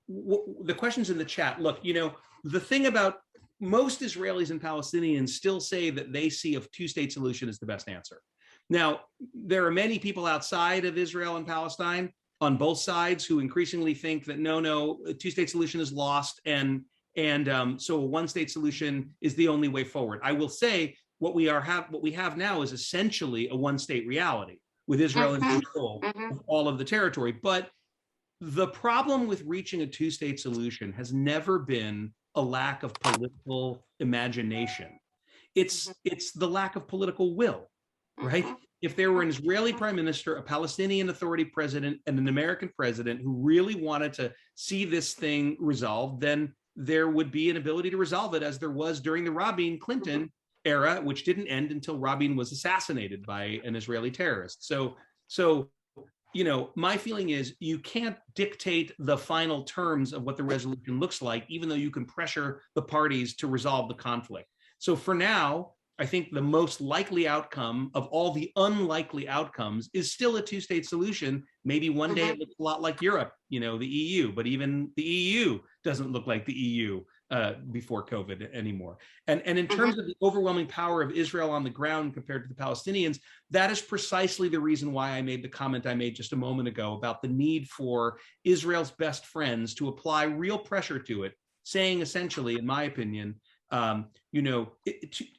the questions in the chat, look, the thing about most Israelis and Palestinians still say that they see a two-state solution as the best answer. Now, there are many people outside of Israel and Palestine on both sides who increasingly think that no, a two-state solution is lost, and so a one-state solution is the only way forward. I will say what we have now is essentially a one-state reality with Israel in control of all of the territory. But the problem with reaching a two-state solution has never been a lack of political imagination. It's the lack of political will, right? If there were an Israeli prime minister, a Palestinian Authority president, and an American president who really wanted to see this thing resolved, then there would be an ability to resolve it, as there was during the Rabin-Clinton era, which didn't end until Rabin was assassinated by an Israeli terrorist. So my feeling is you can't dictate the final terms of what the resolution looks like, even though you can pressure the parties to resolve the conflict. So for now, I think the most likely outcome of all the unlikely outcomes is still a two-state solution. Maybe one day it looks a lot like Europe, the EU, but even the EU doesn't look like the EU before COVID anymore. And in terms of the overwhelming power of Israel on the ground compared to the Palestinians, that is precisely the reason why I made the comment I made just a moment ago about the need for Israel's best friends to apply real pressure to it, saying essentially, in my opinion,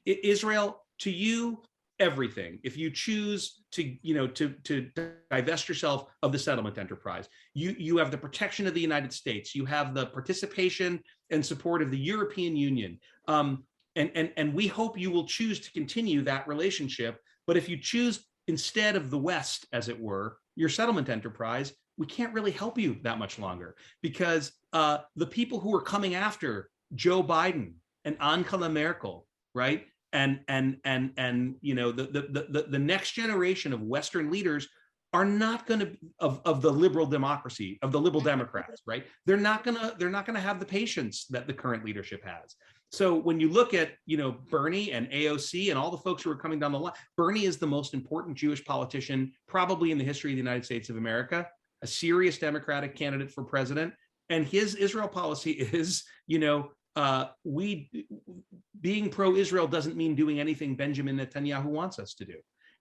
Israel, to you, everything. If you choose to divest yourself of the settlement enterprise, you have the protection of the United States, you have the participation and support of the European Union, and we hope you will choose to continue that relationship. But if you choose instead of the West, as it were, your settlement enterprise, we can't really help you that much longer, because the people who are coming after Joe Biden and Angela Merkel, right? And the next generation of Western leaders are not going to of the liberal democracy, of the liberal Democrats, right? They're not going to have the patience that the current leadership has. So when you look at Bernie and AOC and all the folks who are coming down the line, Bernie is the most important Jewish politician probably in the history of the United States of America. a serious Democratic candidate for president. And his Israel policy is, being pro-Israel doesn't mean doing anything Benjamin Netanyahu wants us to do.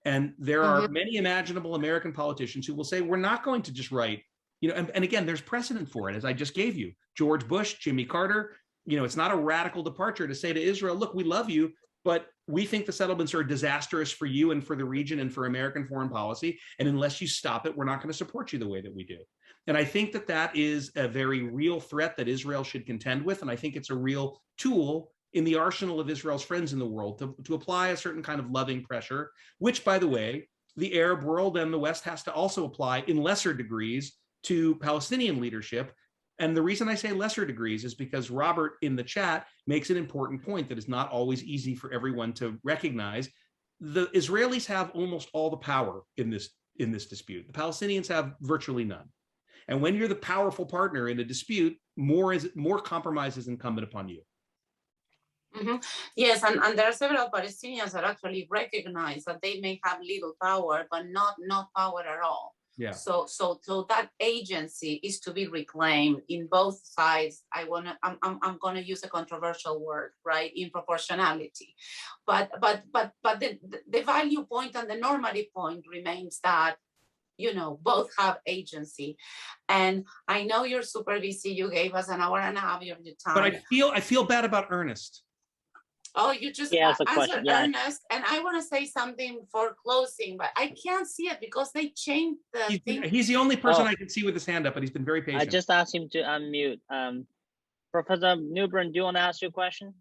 And there are many imaginable American politicians who will say, we're not going to just write, and again, there's precedent for it, as I just gave you. George Bush, Jimmy Carter, it's not a radical departure to say to Israel, look, we love you, but we think the settlements are disastrous for you and for the region and for American foreign policy. And unless you stop it, we're not going to support you the way that we do. And I think that that is a very real threat that Israel should contend with. And I think it's a real tool in the arsenal of Israel's friends in the world to apply a certain kind of loving pressure, which, by the way, the Arab world and the West has to also apply in lesser degrees to Palestinian leadership. And the reason I say lesser degrees is because Robert in the chat makes an important point that is not always easy for everyone to recognize. The Israelis have almost all the power in this dispute. The Palestinians have virtually none. And when you're the powerful partner in a dispute, more compromise is incumbent upon you. Yes, and there are several Palestinians that actually recognize that they may have little power, but not power at all. Yeah. So that agency is to be reclaimed in both sides. I'm gonna use a controversial word, right? In proportionality, but the value point and the normative point remains that both have agency. And I know you're super busy. You gave us an hour and a half of your time. But I feel bad about Ernest. Oh, you just answered Ernest, and I want to say something for closing, but I can't see it because they changed the thing. He's the only person I can see with his hand up, but he's been very patient. I just asked him to unmute. Professor Newbern, do you want to ask your question?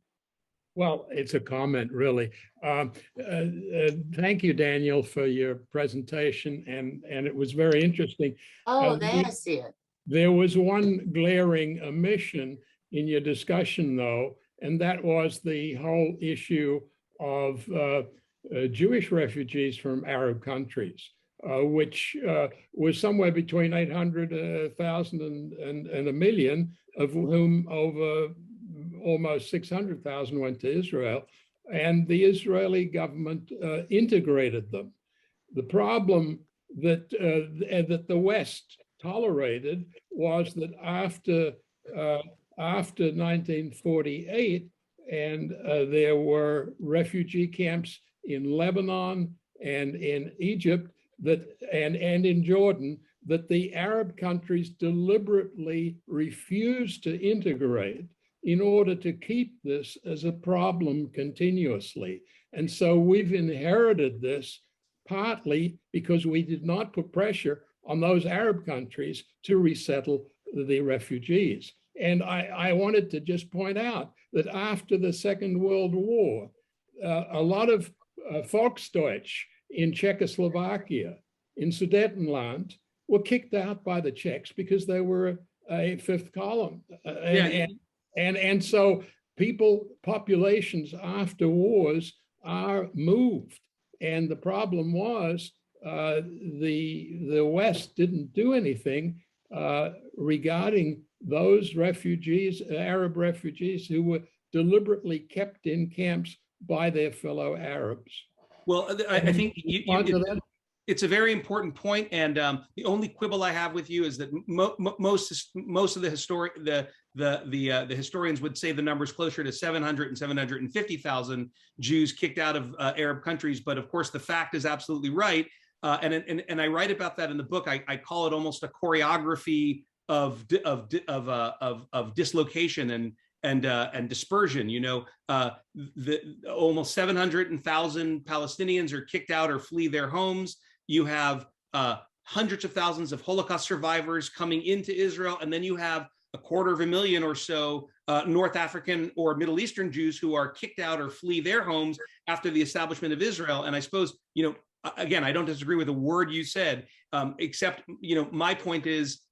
Well, it's a comment, really. Thank you, Daniel, for your presentation, and it was very interesting. Oh, there I see it. There was one glaring omission in your discussion, though, and that was the whole issue of Jewish refugees from Arab countries, which was somewhere between 800,000 and 1 million, of whom over almost 600,000 went to Israel, and the Israeli government integrated them. The problem that the West tolerated was that after 1948, and there were refugee camps in Lebanon and in Egypt and in Jordan, that the Arab countries deliberately refused to integrate in order to keep this as a problem continuously. And so we've inherited this partly because we did not put pressure on those Arab countries to resettle the refugees. And I wanted to just point out that after the Second World War, a lot of Volksdeutsch in Czechoslovakia, in Sudetenland, were kicked out by the Czechs because they were a fifth column. And so populations after wars are moved. And the problem was the West didn't do anything regarding those refugees, Arab refugees, who were deliberately kept in camps by their fellow Arabs. Well, I think it's a very important point, and the only quibble I have with you is that most of the historians would say the number's closer to 700 and 750,000 Jews kicked out of Arab countries. But of course, the fact is absolutely right, and I write about that in the book. I call it almost a choreography of dislocation and dispersion. Almost 700,000 Palestinians are kicked out or flee their homes. You have hundreds of thousands of Holocaust survivors coming into Israel, and then you have 250,000 or so North African or Middle Eastern Jews who are kicked out or flee their homes after the establishment of Israel. And I suppose, again, I don't disagree with a word you said, except, my point is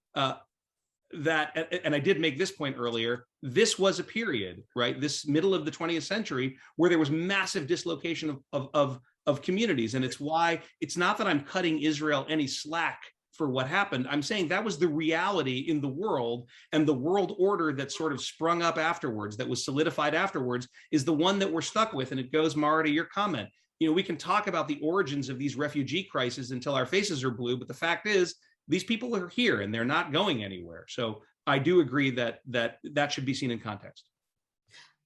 that, and I did make this point earlier, this was a period, right, this middle of the 20th century, where there was massive dislocation of communities. And it's why, it's not that I'm cutting Israel any slack for what happened. I'm saying that was the reality in the world, and the world order that sort of sprung up afterwards, that was solidified afterwards, is the one that we're stuck with. And it goes, Mara, to your comment. We can talk about the origins of these refugee crises until our faces are blue, but the fact is, these people are here and they're not going anywhere. So I do agree that should be seen in context.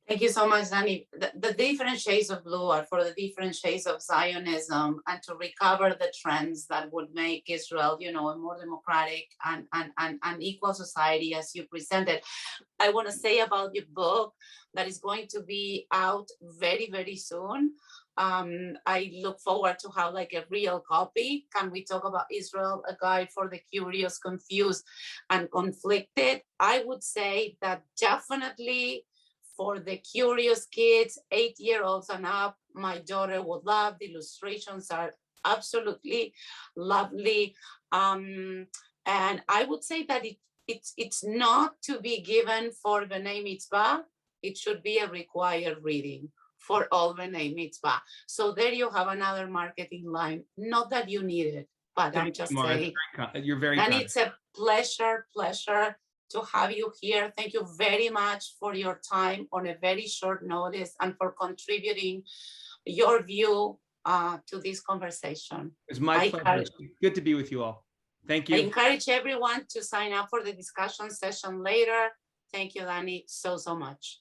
Thank you so much, Danny. The different shades of blue are for the different shades of Zionism, and to recover the trends that would make Israel, a more democratic and equal society as you presented. I want to say about your book that is going to be out very, very soon. I look forward to have like a real copy. Can we talk about Israel, a guide for the curious, confused, and conflicted? I would say that definitely for the curious kids, 8-year-olds and up, my daughter would love. The illustrations are absolutely lovely. And I would say that it's not to be given for B'nai Mitzvah. It should be a required reading for all B'nai Mitzvah. So there you have another marketing line. Not that you need it, but I'm just saying. You're very and kind. it's a pleasure to have you here. Thank you very much for your time on a very short notice and for contributing your view to this conversation. It's my pleasure. Good to be with you all. Thank you. I encourage everyone to sign up for the discussion session later. Thank you, Danny, so much.